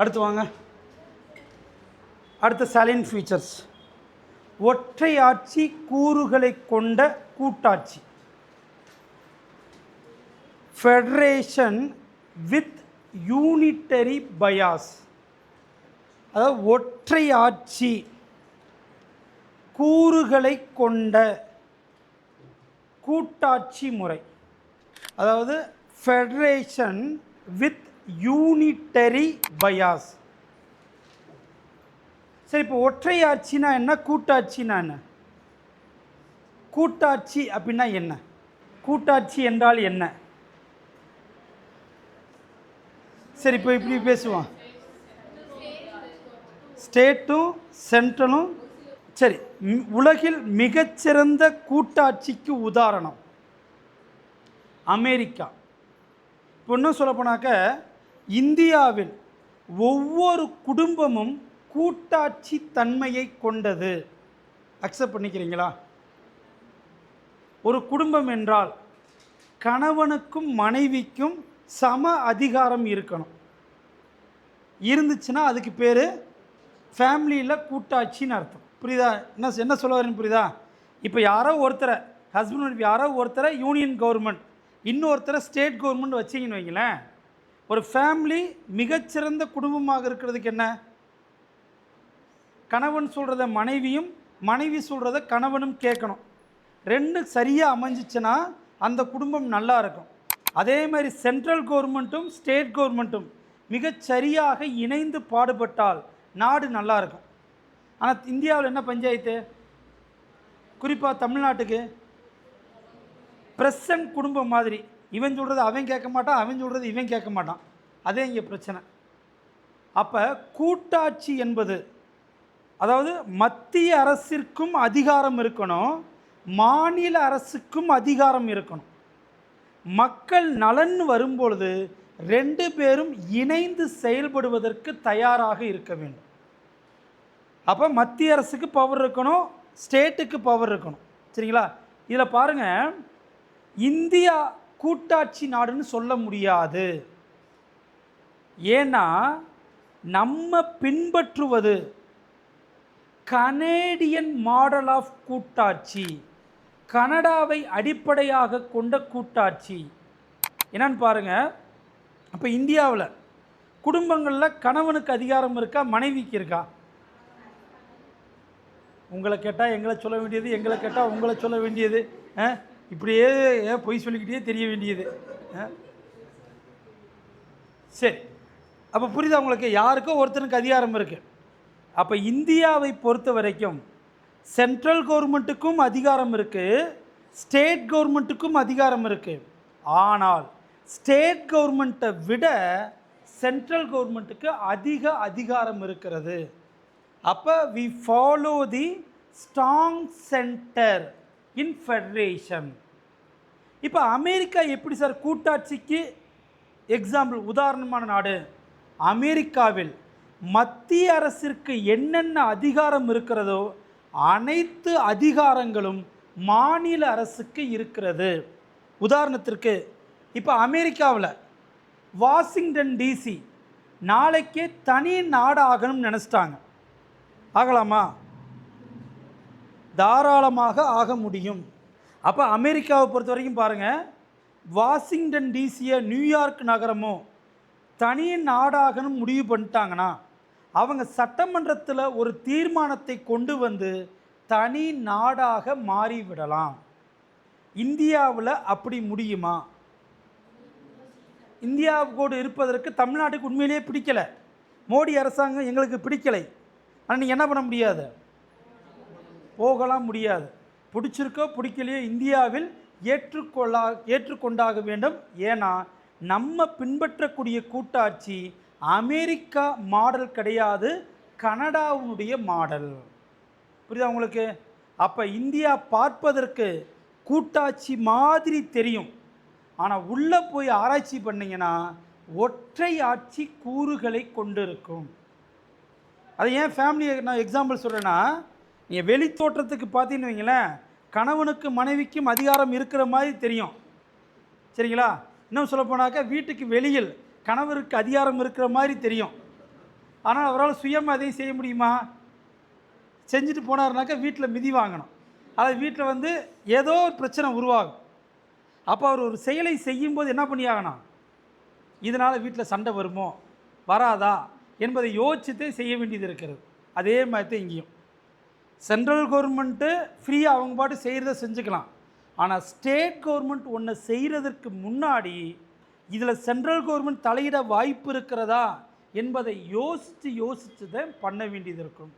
அடுத்து வாங்க. அடுத்த சைலண்ட் ஃபீச்சர்ஸ். ஒற்றை ஆட்சி கூறுகளை கொண்ட கூட்டாட்சி. Federation with unitary bias. அதாவது ஒற்றை ஆட்சி கூறுகளை கொண்ட கூட்டாட்சி முறை. அதாவது ஃபெடரேஷன் வித் யூனிட்டரி பயாஸ். சரி, இப்போ ஒற்றை ஆட்சினா என்ன, கூட்டாட்சினா என்ன? கூட்டாட்சி அப்படின்னா என்ன? கூட்டாட்சி என்றால் என்ன? சரி, இப்போ இப்படி பேசுவோம். ஸ்டேட்டும் சென்ட்ரலும். சரி, உலகில் மிகச்சிறந்த கூட்டாட்சிக்கு உதாரணம் அமெரிக்கா. இப்போ இன்னும் சொல்லப்போனாக்க இந்தியாவில் ஒவ்வொரு குடும்பமும் கூட்டாட்சி தன்மையை கொண்டது. அக்செப்ட் பண்ணிக்கிறீங்களா? ஒரு குடும்பம் என்றால் கணவனுக்கும் மனைவிக்கும் சம அதிகாரம் இருக்கணும். இருந்துச்சுன்னா அதுக்கு பேர் ஃபேமிலியில் கூட்டாட்சின்னு அர்த்தம். புரியுதா? என்ன சொல்ல வரேன்னு புரியுதா? இப்போ யாரோ ஒருத்தரை, ஹஸ்பண்ட் ஒய்ஃப் யாரோ ஒருத்தரை யூனியன் கவர்மெண்ட், இன்னொருத்தரை ஸ்டேட் கவர்மெண்ட் வச்சிங்கன்னு வைங்களேன், ஒரு ஃபேமிலி மிகச்சிறந்த குடும்பமாக இருக்கிறதுக்கு என்ன? கணவன் சொல்கிறத மனைவியும், மனைவி சொல்கிறத கணவனும் கேட்கணும். ரெண்டும் சரியாக அமைஞ்சிச்சுன்னா அந்த குடும்பம் நல்லா இருக்கும். அதே மாதிரி சென்ட்ரல் கவர்மெண்ட்டும் ஸ்டேட் கவர்மெண்ட்டும் மிகச்சரியாக இணைந்து பாடுபட்டால் நாடு நல்லா இருக்கும். ஆனால் இந்தியாவில் என்ன பஞ்சாயத்து, குறிப்பாக தமிழ்நாட்டுக்கு பிரசன்ட் குடும்பம் மாதிரி. இவன் சொல்கிறது அவன் கேட்க மாட்டான், அவன் சொல்கிறது இவன் கேட்க மாட்டான். அதே இங்கே பிரச்சனை. அப்போ கூட்டாட்சி என்பது, அதாவது மத்திய அரசிற்கும் அதிகாரம் இருக்கணும், மாநில அரசுக்கும் அதிகாரம் இருக்கணும். மக்கள் நலன் வரும்பொழுது ரெண்டு பேரும் இணைந்து செயல்படுவதற்கு தயாராக இருக்க வேண்டும். அப்போ மத்திய அரசுக்கு பவர் இருக்கணும், ஸ்டேட்டுக்கு பவர் இருக்கணும். சரிங்களா? இதில் பாருங்கள், இந்தியா கூட்டாட்சி நாடுன்னு சொல்ல முடியாது. ஏன்னா நம்ம பின்பற்றுவது கனேடியன் மாடல் ஆஃப் கூட்டாட்சி, கனடாவை அடிப்படையாக கொண்ட கூட்டாட்சி. என்னன்னு பாருங்கள். அப்போ இந்தியாவில் குடும்பங்களில் கணவனுக்கு அதிகாரம் இருக்கா, மனைவிக்கு இருக்கா? உங்களை கேட்டால் எங்களை சொல்ல வேண்டியது, எங்களை கேட்டால் உங்களை சொல்ல வேண்டியது, இப்படியே பொய் சொல்லிக்கிட்டே தெரிய வேண்டியது. சரி, அப்போ புரியுதா உங்களுக்கு? யாருக்கோ ஒருத்தனுக்கு அதிகாரம் இருக்குது. அப்போ இந்தியாவை பொறுத்த வரைக்கும் சென்ட்ரல் கவர்மெண்ட்டுக்கும் அதிகாரம் இருக்குது, ஸ்டேட் கவர்மெண்ட்டுக்கும் அதிகாரம் இருக்குது. ஆனால் ஸ்டேட் கவர்மெண்ட்டை விட சென்ட்ரல் கவர்மெண்ட்டுக்கு அதிக அதிகாரம் இருக்கிறது. அப்போ we follow the strong centre in federation. இப்போ அமெரிக்கா எப்படி சார் கூட்டாட்சிக்கு எக்ஸாம்பிள், உதாரணமான நாடு? அமெரிக்காவில் மத்திய அரசிற்கு என்னென்ன அதிகாரம் இருக்கிறதோ அனைத்து அதிகாரங்களும் மாநில அரசுக்கு இருக்கிறது. உதாரணத்திற்கு இப்போ அமெரிக்காவில் வாஷிங்டன் டிசி நாளைக்கே தனி நாடு ஆகணும்னு நினச்சிட்டாங்க. ஆகலாமா? தாராளமாக ஆக முடியும். அப்போ அமெரிக்காவை பொறுத்த வரைக்கும் பாருங்கள், வாஷிங்டன் டிசியை நியூயார்க் நகரமோ தனி நாடாகணும் முடிவு பண்ணிட்டாங்கன்னா அவங்க சட்டமன்றத்தில் ஒரு தீர்மானத்தை கொண்டு வந்து தனி நாடாக மாறிவிடலாம். இந்தியாவில் அப்படி முடியுமா? இந்தியாவோடு இருப்பதற்கு தமிழ்நாட்டுக்கு உண்மையிலேயே பிடிக்கலை, மோடி அரசாங்கம் எங்களுக்கு பிடிக்கலை. ஆனால் நீங்கள் என்ன பண்ண முடியாது, போகலாம் முடியாது. பிடிச்சிருக்கோ பிடிக்கலையோ இந்தியாவில் ஏற்றுக்கொண்டாக வேண்டும். ஏன்னா நம்ம பின்பற்றக்கூடிய கூட்டாட்சி அமெரிக்கா மாடல் கிடையாது, கனடாவுடைய மாடல். புரியுதா உங்களுக்கு? அப்போ இந்தியா பார்ப்பதற்கு கூட்டாட்சி மாதிரி தெரியும், ஆனால் உள்ளே போய் ஆராய்ச்சி பண்ணிங்கன்னா ஒற்றை ஆட்சி கூறுகளை கொண்டிருக்கும். அது ஏன் ஃபேமிலியை நான் எக்ஸாம்பிள் சொல்கிறேன்னா, நீங்கள் வெளி தோற்றத்துக்கு பார்த்தீங்கன்னு வைங்களேன், கணவனுக்கு மனைவிக்கும் அதிகாரம் இருக்கிற மாதிரி தெரியும். சரிங்களா? இன்னும் சொல்லப்போனாக்கா வீட்டுக்கு வெளியில் கணவருக்கு அதிகாரம் இருக்கிற மாதிரி தெரியும். ஆனால் அவரால் சுயமாக அதையும் செய்ய முடியுமா? செஞ்சுட்டு போனார்னாக்கா வீட்டில் மிதி வாங்கணும். அதாவது வீட்டில் வந்து ஏதோ ஒரு பிரச்சனை உருவாகும். அப்போ அவர் ஒரு செயலை செய்யும்போது என்ன பண்ணி ஆகணும்? இதனால் வீட்டில் சண்டை வருமோ வராதா என்பதை யோசிச்சுட்டே செய்ய வேண்டியது இருக்கிறது. அதே மாதிரி தான் இங்கேயும் சென்ட்ரல் கவர்மெண்ட்டு ஃப்ரீயாக அவங்க பாட்டு செய்கிறத செஞ்சுக்கலாம். ஆனால் ஸ்டேட் கவர்மெண்ட் ஒன்று செய்கிறதுக்கு முன்னாடி இதில் சென்ட்ரல் கவர்மெண்ட் தலையிட வாய்ப்பு இருக்கிறதா என்பதை யோசித்து தான் பண்ண வேண்டியது இருக்கும்.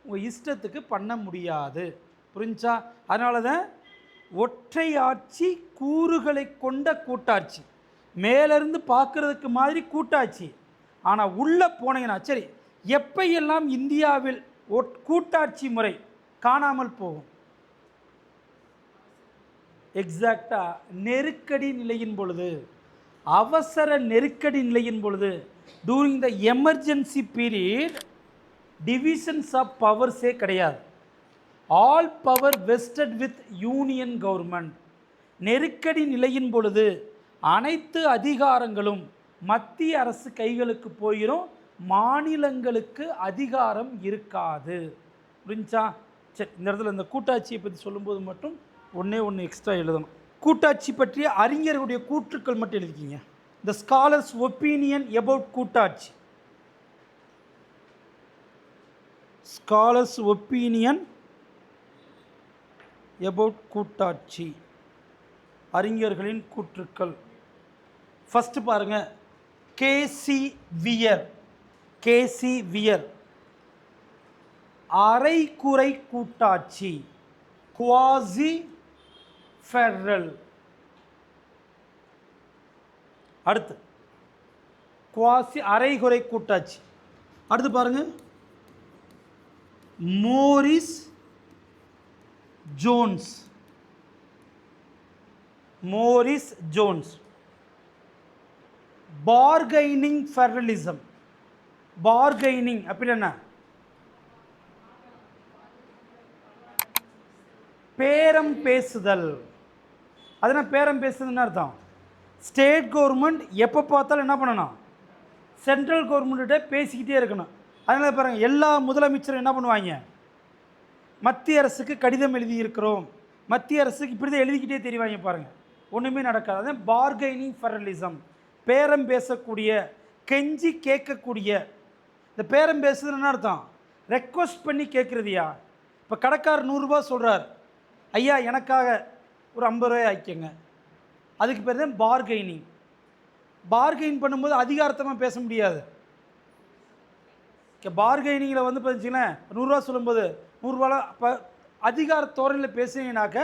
உங்கள் இஷ்டத்துக்கு பண்ண முடியாது. புரிஞ்சா? அதனால தான் ஒற்றை ஆட்சி கூறுகளை கொண்ட கூட்டாட்சி. மேலேருந்து பார்க்குறதுக்கு மாதிரி கூட்டாட்சி. ஆனால் உள்ளே போனீங்கன்னா சரி, எப்பையெல்லாம் இந்தியாவில் கூட்டாட்சி முறை காணாமல் போகும்? எக்ஸாக்டாக நெருக்கடி நிலையின் பொழுது, அவசர நெருக்கடி நிலையின் பொழுது, during the emergency period divisions of பவர்ஸே கிடையாது. All power vested with union government. நெருக்கடி நிலையின் பொழுது அனைத்து அதிகாரங்களும் மத்திய அரசு கைகளுக்கு போயிடும், மாநிலங்களுக்கு அதிகாரம் இருக்காது. புரிஞ்சா? சரி, இந்த இடத்துல இந்த கூட்டாட்சியை பற்றி சொல்லும்போது மட்டும் ஒன்று எக்ஸ்ட்ரா எழுதணும். கூட்டாட்சி பற்றிய அறிஞர்களுடைய கூற்றுக்கள் மட்டும் எழுதிக்கிங்க. த ஸ்காலர்ஸ் ஒப்பீனியன் அபவுட் கூட்டாட்சி. ஸ்காலர்ஸ் ஒப்பீனியன் அபவுட் கூட்டாட்சி, அறிஞர்களின் கூற்றுக்கள். ஃபஸ்ட்டு பாருங்கள், கேசி வியர் அரைக்குறை கூட்டாட்சி, குவாசி ஃபெடரல். அடுத்து குவாசி அரைகுறை கூட்டாட்சி. அடுத்து பாருங்கள், Morris Jones bargaining federalism. Bargaining அப்படி என்ன? பேரம் பேசுதல். அதனால் பேரம் பேசுதுன்னு அர்த்தம். ஸ்டேட் கவர்மெண்ட் எப்போ பார்த்தாலும் என்ன பண்ணணும்? சென்ட்ரல் கவர்மெண்ட்டை பேசிக்கிட்டே இருக்கணும். அதனால் பாருங்கள், எல்லா முதலமைச்சரும் என்ன பண்ணுவாங்க? மத்திய அரசுக்கு கடிதம் எழுதியிருக்கிறோம், மத்திய அரசுக்கு இப்படி தான் எழுதிக்கிட்டே தெரிவாங்க. பாருங்கள், ஒன்றுமே நடக்காது. அதான் பார்கெனிங் ஃபெடரலிசம். பேரம் பேசக்கூடிய, கெஞ்சி கேட்கக்கூடிய. இந்த பேரம் பேசுதுன்னு என்ன அர்த்தம்? ரெக்வஸ்ட் பண்ணி கேட்குறதுயா. இப்போ கடைக்காரர் 100 ரூபா சொல்கிறார், ஐயா எனக்காக ஒரு 50 ரூபாய் ஆக்கிக்கங்க. அதுக்கு பேர் தான் பார்கெனிங். பார்கெயின் பண்ணும்போது அதிகாரத்தமாக பேச முடியாது. பார்கெனிங்கில் வந்து பார்த்தீங்கன்னா 100 ரூபா சொல்லும்போது 100 ரூபாலாம் இப்போ அதிகார தோரணையில் பேசுனீங்கன்னாக்க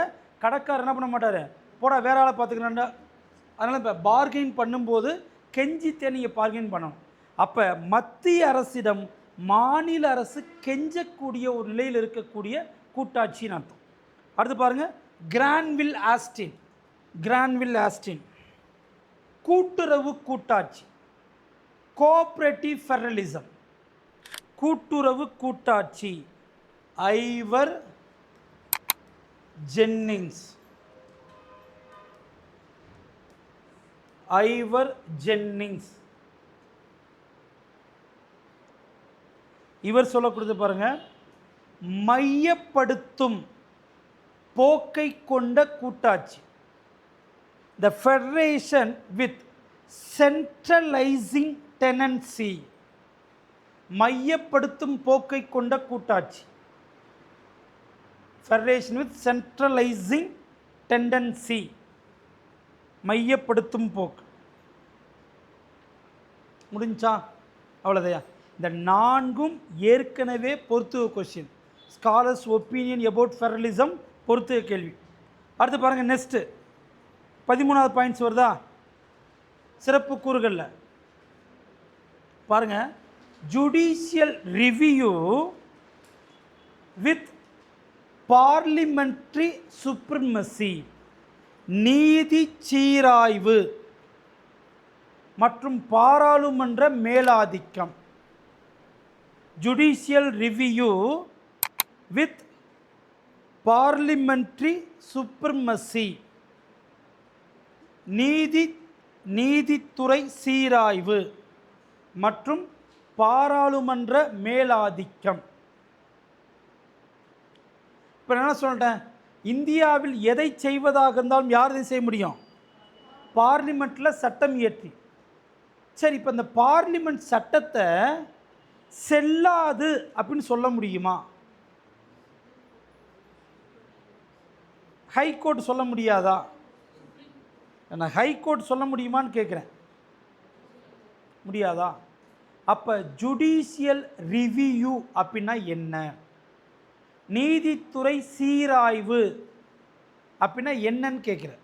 கடைக்காரர் என்ன பண்ண மாட்டார், போடா வேற ஆளை பார்த்துக்கணுண்டா. அதனால் இப்போ பார்கெயின் பண்ணும்போது கெஞ்சித்தே நீங்கள் பார்கெயின் பண்ணணும். அப்போ மத்திய அரசிடம் மாநில அரசு கெஞ்சக்கூடிய ஒரு நிலையில் இருக்கக்கூடிய கூட்டாட்சின்னு அர்த்தம். அடுத்து பாருங்கள், கிரான்வில் ஆஸ்டின் கூட்டுறவு கூட்டாட்சி, கோஆபரேட்டிவ் ஃபெடரலிசம். கூட்டுறவு கூட்டாட்சி, ஐவர் ஜென்னிங்ஸ். இவர் சொல்லக்கூடியது பாருங்க, மையப்படுத்தும் போக்கை கொண்ட கூட்டாட்சி. The federation with centralizing tendency. மையப்படுத்தும் போக்கை கொண்ட கூட்டாட்சி. Federation with centralizing tendency. மையப்படுத்தும் போக்கு. முடிஞ்சா? அவ்வளோதையா? இந்த 4ம் ஏற்கனவே பொறுத்துவ question. Scholars opinion about federalism பொறுத்துவ கேள்வி. அடுத்து பாருங்கள், நெக்ஸ்ட்டு 13வது பாயிண்ட்ஸ் வருதா? சிறப்பு கூறுகளில் பாருங்கள், judicial review with parliamentary supremacy. நீதி சீராய்வு மற்றும் பாராளுமன்ற மேலாதிக்கம். Judicial review with parliamentary supremacy. நீதித்துறை சீராய்வு மற்றும் பாராளுமன்ற மேலாதிக்கம். இப்போ என்ன சொல்லிட்டேன், இந்தியாவில் எதை செய்வதாக இருந்தாலும் யார் இதை செய்ய முடியும்? பார்லிமெண்ட்டில் சட்டம் இயற்றி. சரி, இப்போ இந்த பார்லிமெண்ட் சட்டத்தை செல்லாது அப்படின்னு சொல்ல முடியுமா? ஹைகோர்ட் சொல்ல முடியாதா? நான் ஹைகோர்ட் சொல்ல முடியுமான்னு கேட்குறேன். முடியாதா? அப்போ ஜுடிஷியல் ரிவ்யூ அப்படின்னா என்ன? நீதித்துறை சீராய்வு அப்படின்னா என்னன்னு கேட்குறேன்.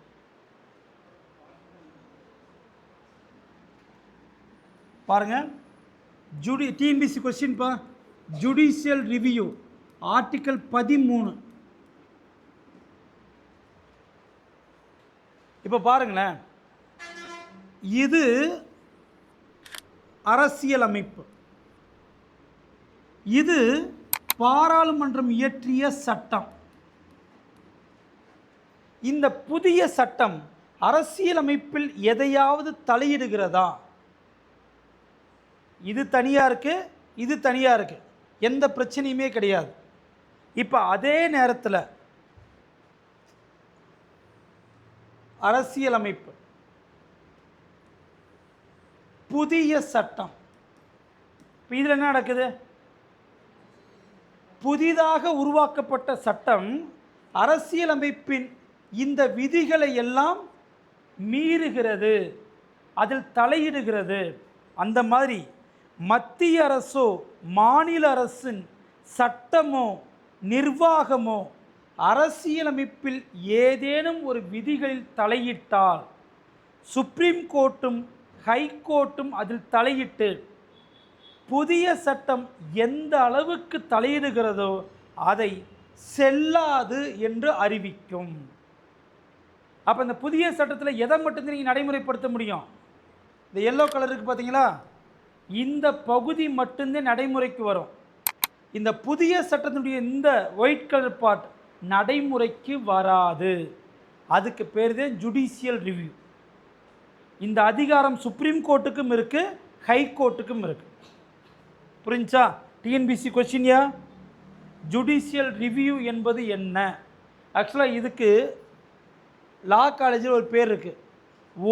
பாருங்க, டிஎன்பிசி கொஸ்டின் பா. Judicial review article 13. இப்போ பாருங்களேன், இது அரசியல் அமைப்பு, இது பாராளுமன்றம் இயற்றிய சட்டம். இந்த புதிய சட்டம் அரசியலமைப்பில் எதையாவது தலையிடுகிறதா? இது தனியாக இருக்கு, இது தனியாக இருக்கு, எந்த பிரச்சனையுமே கிடையாது. இப்போ அதே நேரத்தில் அரசியலமைப்பு புதிய சட்டம், இப்போ இதில் என்ன நடக்குது? புதிதாக உருவாக்கப்பட்ட சட்டம் அரசியலமைப்பின் இந்த விதிகளை எல்லாம் மீறுகிறது, அதில் தலையிடுகிறது. அந்த மாதிரி மத்திய அரசோ மாநில அரசின் சட்டமோ நிர்வாகமோ அரசியலமைப்பில் ஏதேனும் ஒரு விதிகளில் தலையிட்டால் சுப்ரீம் கோர்ட்டும் ஹைகோர்ட்டும் அதில் தலையிட்டு புதிய சட்டம் எந்த அளவுக்கு தலையிடுகிறதோ அதை செல்லாது என்று அறிவிக்கும். அப்போ இந்த புதிய சட்டத்தில் எதை மட்டும்தான் நீங்கள் நடைமுறைப்படுத்த முடியும்? இந்த எல்லோ கலர் இருக்குது பார்த்தீங்களா, இந்த பகுதி மட்டும்தான் நடைமுறைக்கு வரும். இந்த புதிய சட்டத்தினுடைய இந்த ஒயிட் கலர் பார்ட் நடைமுறைக்கு வராது. அதுக்கு பேர் தான் ஜுடிஷியல் ரிவ்யூ. இந்த அதிகாரம் சுப்ரீம் கோர்ட்டுக்கும் இருக்குது, ஹை கோர்ட்டுக்கும் இருக்குது. புரிஞ்சா? டிஎன்பிசி கொஸ்டின்யா. ஜுடிஷியல் ரிவ்யூ என்பது என்ன? ஆக்சுவலாக இதுக்கு லா காலேஜில் ஒரு பேர் இருக்குது,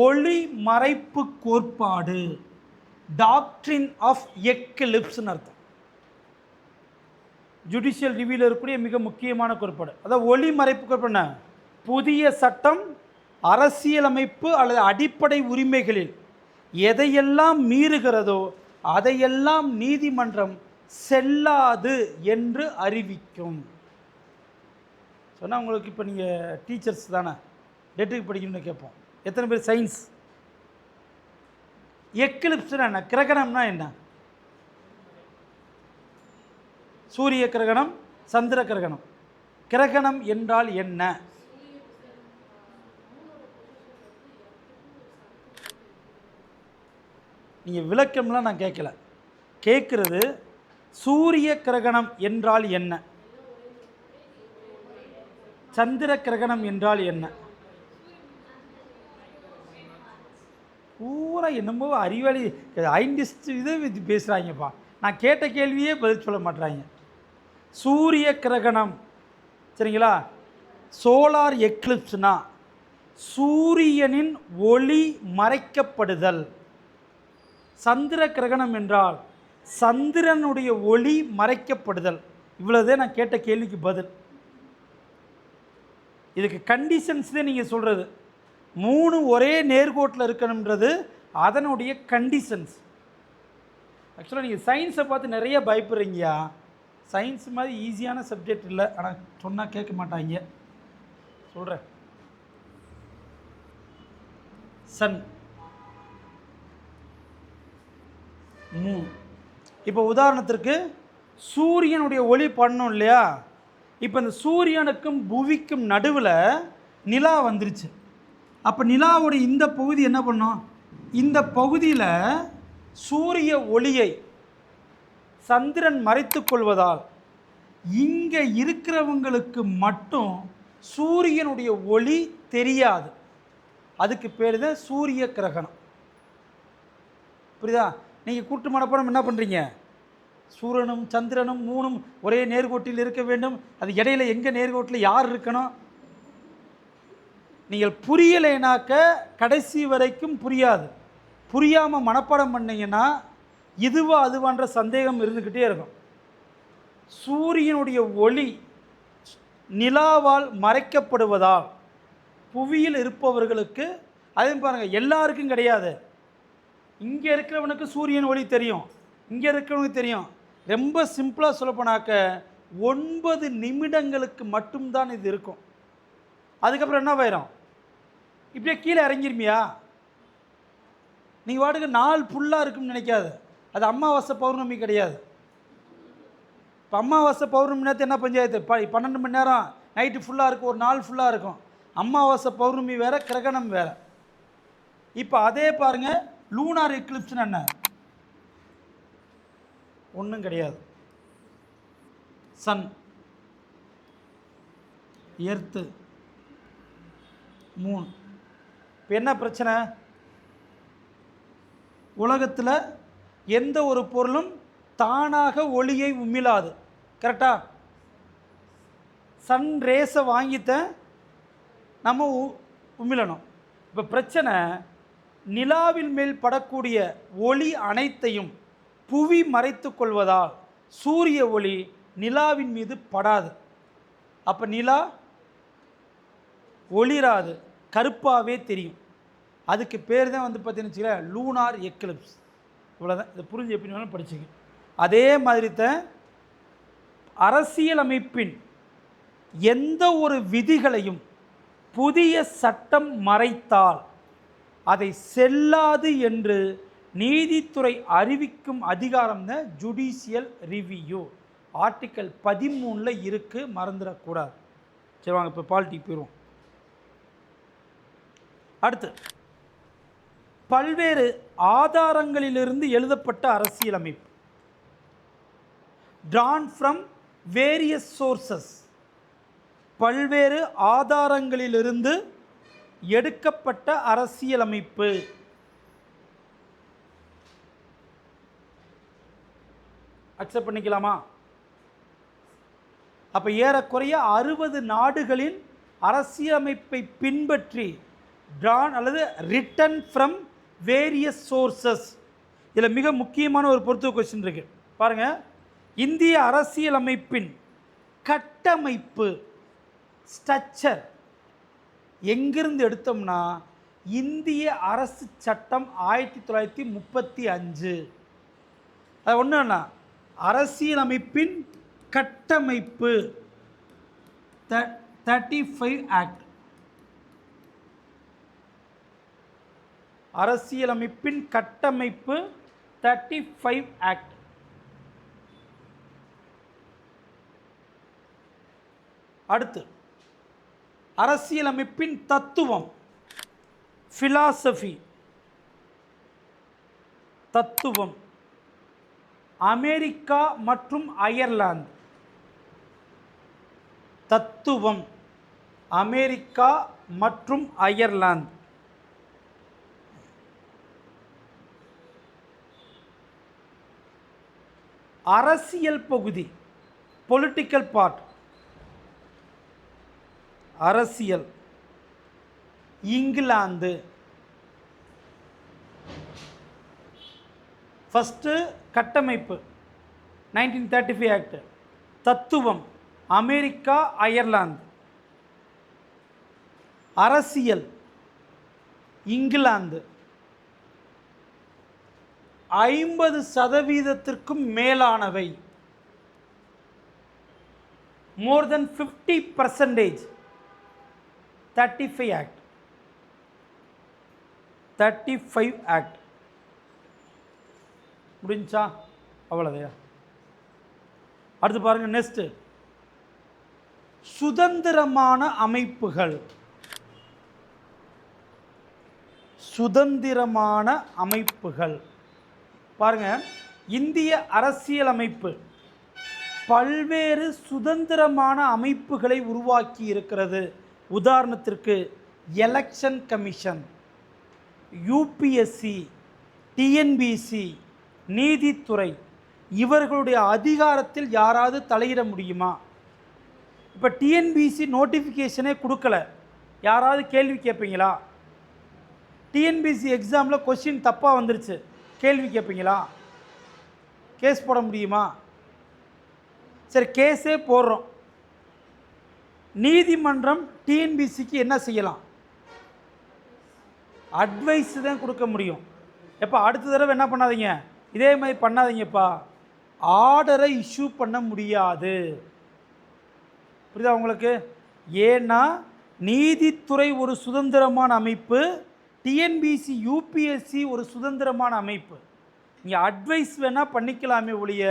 ஒளி மறைப்பு கோட்பாடு, டாக்ட்ரின் ஆஃப் எக்லிப்ஸ்னு அர்த்தம். ஜுடிஷியல் ரிவ்யூவில் இருக்கக்கூடிய மிக முக்கியமான கோட்பாடு. அதாவது ஒளி மறைப்பு கோட்பாடு. புதிய சட்டம் அரசியலமைப்பு அல்லது அடிப்படை உரிமைகளில் எதையெல்லாம் மீறுகிறதோ அதையெல்லாம் நீதிமன்றம் செல்லாது என்று அறிவிக்கும். சொன்னால் உங்களுக்கு இப்போ நீங்கள் டீச்சர்ஸ் தானே, டெட்டுக்கு படிக்கணும்னு கேட்போம். எத்தனை பேர் சயின்ஸ்? எக்லிப்ஸ்னா என்ன? கிரகணம்னா என்ன? சூரிய கிரகணம், சந்திர கிரகணம். கிரகணம் என்றால் என்ன? நீங்கள் விளக்கம்லாம் நான் கேட்கல, கேட்குறது சூரிய கிரகணம் என்றால் என்ன, சந்திர கிரகணம் என்றால் என்ன? பூரா என்னமோ அறிவாளி ஐண்டிஸ்ட் இது பேசுகிறாங்கப்பா. நான் கேட்ட கேள்வியே பதில் சொல்ல மாட்டாங்க. சூரிய கிரகணம் சரிங்களா, சோலார் எக்லிப்ஸ்னா சூரியனின் ஒளி மறைக்கப்படுதல். சந்திர கிரகணம் என்றால் சந்திரனுடைய ஒளி மறைக்கப்படுதல். இவ்வளோதே நான் கேட்ட கேள்விக்கு பதில். இதுக்கு கண்டிஷன்ஸ் தான் நீங்கள் சொல்கிறது. 3 ஒரே நேர்கோட்டில் இருக்கணுன்றது அதனுடைய கண்டிஷன்ஸ். ஆக்சுவலாக நீங்கள் சயின்ஸை பார்த்து நிறைய பயப்படுறீங்கயா. சயின்ஸ் மாதிரி ஈஸியான சப்ஜெக்ட் இல்லை, ஆனால் சொன்னால் கேட்க மாட்டாங்க. சொல்கிறேன். Sun, moon. இப்போ உதாரணத்திற்கு சூரியனுடைய ஒளி பண்ணணும் இல்லையா? இப்போ இந்த சூரியனுக்கும் புவிக்கும் நடுவில் நிலா வந்துருச்சு. அப்போ நிலாவுடைய இந்த பகுதி என்ன பண்ணும்? இந்த பகுதியில் சூரிய ஒளியை சந்திரன் மறைத்து கொள்வதால் இங்கே இருக்கிறவங்களுக்கு மட்டும் சூரியனுடைய ஒளி தெரியாது. அதுக்கு பேர் தான் சூரிய கிரகணம். புரியுதா? நீங்கள் கூட்டு மனப்பாடம் என்ன பண்ணுறீங்க? சூரியனும் சந்திரனும் மூணும் ஒரே நேர்கோட்டில் இருக்க வேண்டும், அது இடையில எங்கே நேர்கோட்டில் யார் இருக்கணும்? நீங்கள் புரியலைனாக்க கடைசி வரைக்கும் புரியாது. புரியாமல் மனப்பாடம் பண்ணீங்கன்னா இதுவா அதுவான்ற சந்தேகம் இருந்துக்கிட்டே இருக்கும். சூரியனுடைய ஒளி நிலாவால் மறைக்கப்படுவதால் புவியில் இருப்பவர்களுக்கு, அதையும் பாருங்கள், எல்லாருக்கும் கிடையாது. இங்கே இருக்கிறவனுக்கு சூரியன் ஒளி தெரியும், இங்கே இருக்கிறவனுக்கு தெரியும். ரொம்ப சிம்பிளாக சொல்லப்போனாக்க 9 நிமிடங்களுக்கு மட்டும்தான் இது இருக்கும். அதுக்கப்புறம் என்ன ஆயிரும்? இப்படியே கீழே இறங்கிருமியா? நீங்கள் வாட்டுக்கு நாள் ஃபுல்லாக இருக்குன்னு நினைக்காது. அது அமாவாசை பௌர்ணமி கிடையாது. இப்போ அமாவாசை பௌர்ணமி நேரத்து என்ன பஞ்சாயத்து? 12 மணி நேரம் நைட்டு ஃபுல்லாக இருக்கும், ஒரு நாள் ஃபுல்லாக இருக்கும். அமாவாசை பௌர்ணமி வேறு, கிரகணம் வேறு. இப்போ அதே பாருங்கள், லூனார் எக்லிப்ஸ்னு என்ன? ஒன்றும் கிடையாது. Sun, earth, moon. இப்போ என்ன பிரச்சனை? உலகத்தில் எந்த ஒரு பொருளும் தானாக ஒளியை உமிழாது. கரெக்டா? சன் ரேஸை வாங்கித்தான் நம்ம உமிழணும். இப்போ பிரச்சனை, நிலாவின் மேல் படக்கூடிய ஒளி அனைத்தையும் புவி மறைத்து கொள்வதால் சூரிய ஒளி நிலாவின் மீது படாது. அப்போ நிலா ஒளிராது, கருப்பாகவே தெரியும். அதுக்கு பேர் தான் வந்து பார்த்தீங்கன்னா லூனார் எக்லிப்ஸ். இவ்வளோதான். இதை புரிஞ்சு எப்படி வேணாலும் படிச்சுங்க. அதே மாதிரி தான் அரசியலமைப்பின் எந்த ஒரு விதிகளையும் புதிய சட்டம் மறைத்தால் அதை செல்லாது என்று நீதித்துறை அறிவிக்கும் அதிகாரம் தான் ஜுடிஷியல் ரிவ்யூ. ஆர்டிக்கல் 13 இருக்குது, மறந்துடக்கூடாது. சரி வாங்க இப்போ பாலிட்டிக் போயிடுவோம். அடுத்து, பல்வேறு ஆதாரங்களிலிருந்து எழுதப்பட்ட அரசியலமைப்பு. drawn from various sources. பல்வேறு ஆதாரங்களிலிருந்து எடுக்கப்பட்ட அரசியலமைப்பு. அக்செப்ட் பண்ணிக்கலாமா? அப்போ ஏறக்குறைய 60 நாடுகளின் அரசியலமைப்பை பின்பற்றி drawn அல்லது written from various sources. இதில் மிக முக்கியமான ஒரு பொறுத்துவ கொஸ்டின் இருக்கு பாருங்க. இந்திய அரசியலமைப்பின் கட்டமைப்பு, ஸ்ட்ரக்சர் எங்கிருந்து எடுத்தோம்னா இந்திய அரசு சட்டம் 1935. அது ஒன்றுண்ணா, அரசியலமைப்பின் கட்டமைப்பு 35 ஆக்ட். அரசியலமைப்பின் கட்டமைப்பு 35 ஆக்ட். அடுத்து, அரசியலமைப்பின் தத்துவம், பிலாசபி, தத்துவம், அமெரிக்கா மற்றும் அயர்லாந்து. தத்துவம், அமெரிக்கா மற்றும் அயர்லாந்து. அரசியல் பகுதி, பொலிட்டிக்கல் பார்ட், அரசியல், இங்கிலாந்து. ஃபஸ்ட்டு கட்டமைப்பு 1935 ஆக்ட். தத்துவம் அமெரிக்கா அயர்லாந்து. அரசியல் England. 50% மேலானவை, more than 50%, 35 act. 35 act முடிஞ்சா? அவ்வளோதையா? அடுத்து பாருங்க, நெக்ஸ்ட், சுதந்திரமான அமைப்புகள். சுதந்திரமான அமைப்புகள் பாருங்க, இந்திய அரசியலமைப்பு பல்வேறு சுதந்திரமான அமைப்புகளை உருவாக்கி இருக்கிறது. உதாரணத்திற்கு எலெக்ஷன் கமிஷன், யூபிஎஸ்சி, டிஎன்பிசி, நீதித்துறை இவர்களுடைய அதிகாரத்தில் யாராவது தலையிட முடியுமா? இப்போ டிஎன்பிசி நோட்டிஃபிகேஷனே கொடுக்கல, யாராவது கேள்வி கேட்பீங்களா? டிஎன்பிசி எக்ஸாமில் கொஸ்டின் தப்பாக வந்துருச்சு, கேள்வி கேட்பீங்களா? கேஸ் போட முடியுமா? சரி, கேஸே போடுறோம், நீதிமன்றம் டிஎன்பிசிக்கு என்ன செய்யலாம்? அட்வைஸ் தான் கொடுக்க முடியும். எப்போ அடுத்த தடவை என்ன பண்ணாதீங்க, இதே மாதிரி பண்ணாதீங்கப்பா, ஆர்டரை இஷ்யூ பண்ண முடியாது. புரியுதா உங்களுக்கு? ஏன்னா நீதித்துறை ஒரு சுதந்திரமான அமைப்பு, டிஎன்பிசி யூபிஎஸ்சி ஒரு சுதந்திரமான அமைப்பு. இங்கே அட்வைஸ் வேணால் பண்ணிக்கலாமே ஒழிய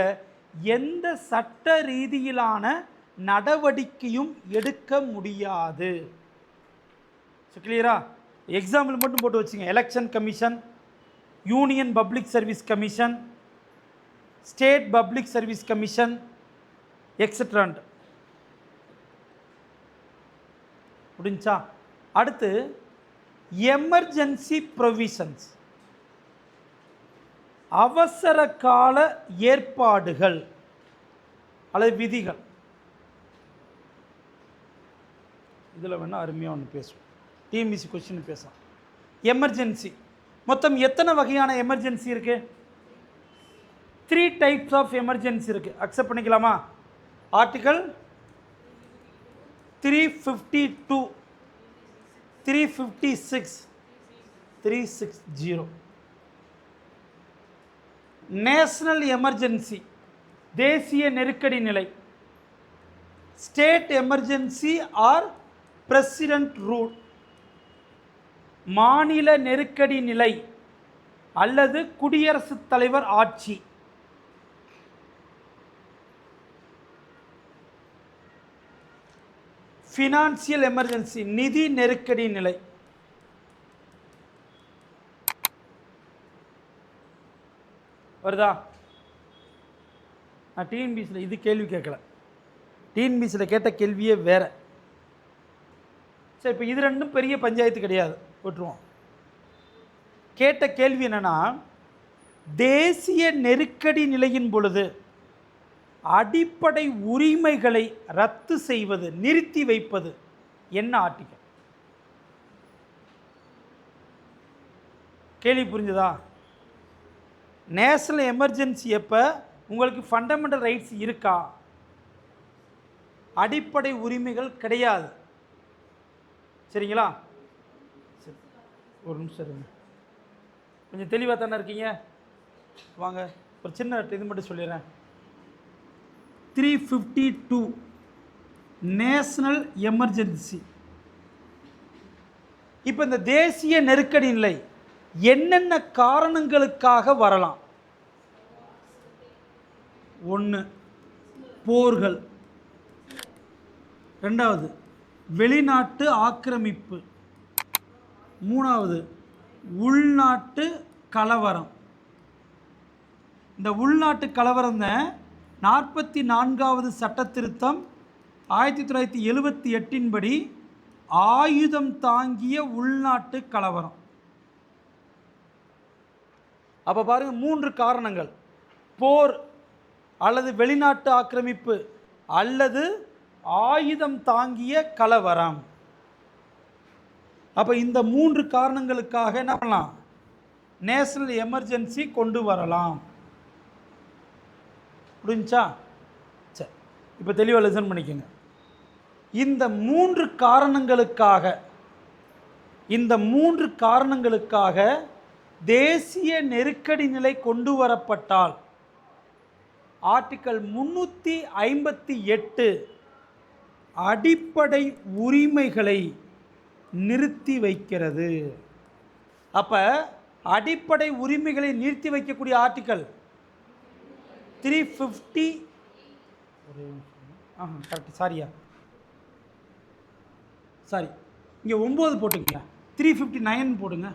எந்த சட்ட ரீதியிலான நடவடிக்கையும் எடுக்க முடியாது. கிளியரா? எக்ஸாம்பிள் மட்டும் போட்டு வச்சுங்க. Election commission, union public service commission, state public service commission, எக்ஸெட்ராண்ட். முடிஞ்சா? அடுத்து எமர்ஜென்சி ப்ரொவிஷன்ஸ், அவசர கால ஏற்பாடுகள் அல்லது விதிகள். இதில் வேணால் அருமையாக ஒன்று பேசுவோம், டிஎன்பிசி கொஸ்டின் பேசலாம். எமர்ஜென்சி மொத்தம் எத்தனை வகையான எமர்ஜென்சி இருக்குது? 3 டைப்ஸ் ஆஃப் எமர்ஜென்சி இருக்குது. அக்செப்ட் பண்ணிக்கலாமா? ஆர்டிகல் 352, 356, 360. நேஷனல் எமர்ஜென்சி, தேசிய நெருக்கடி நிலை. State emergency or president rule, மாநில நெருக்கடி நிலை அல்லது குடியரசுத் தலைவர் ஆட்சி. ஃபினான்சியல் எமர்ஜென்சி, நிதி நெருக்கடி நிலை. வருதா? நான் டிஎன்பிசியில் இது கேள்வி கேட்கல, டிஎன்பிசியில் கேட்ட கேள்வியே வேறு. சரி, இப்போ இது ரெண்டும் பெரிய பஞ்சாயத்து கிடையாது, விட்டுருவோம். கேட்ட கேள்வி என்னென்னா, தேசிய நெருக்கடி நிலையின் பொழுது அடிப்படை உரிமைகளை ரத்து செய்வது, நிறுத்தி வைப்பது என்ன ஆர்டிகல்? கேள்வி புரிஞ்சுதா? நேஷனல் எமர்ஜென்சி எப்போ உங்களுக்கு ஃபண்டமெண்டல் ரைட்ஸ் இருக்கா? அடிப்படை உரிமைகள் கிடையாது. சரிங்களா? சரி, ஒரு நிமிஷம் இருங்க, கொஞ்சம் தெளிவாக தானே இருக்கீங்க? வாங்க ஒரு சின்ன இது மட்டும் சொல்லிடுறேன். 352 நேஷனல் எமர்ஜென்சி. இப்போ இந்த தேசிய நெருக்கடி நிலை என்னென்ன காரணங்களுக்காக வரலாம்? 1 போர்கள், 2வது வெளிநாட்டு ஆக்கிரமிப்பு, 3வது உள்நாட்டு கலவரம். இந்த உள்நாட்டு கலவரம் தான் 44வது சட்ட திருத்தம் 1978 படி ஆயுதம் தாங்கிய உள்நாட்டு கலவரம். அப்போ பாருங்கள், 3 காரணங்கள்: போர் அல்லது வெளிநாட்டு ஆக்கிரமிப்பு அல்லது ஆயுதம் தாங்கிய கலவரம். அப்போ இந்த 3 காரணங்களுக்காக என்ன பண்ணலாம்? நேஷனல் எமர்ஜென்சி கொண்டு வரலாம். புரிஞ்சா? சரி, இப்போ தெளிவாக லிசன் பண்ணிக்கோங்க. இந்த 3 காரணங்களுக்காக தேசிய நெருக்கடி நிலை கொண்டு வரப்பட்டால் ஆர்டிகல் 358 அடிப்படை உரிமைகளை நிறுத்தி வைக்கிறது. அப்போ அடிப்படை உரிமைகளை நிறுத்தி வைக்கக்கூடிய ஆர்டிகல் 350. கரெக்ட், சாரியா, சாரி, இங்கே 9 போட்டுங்க, 359 போடுங்க.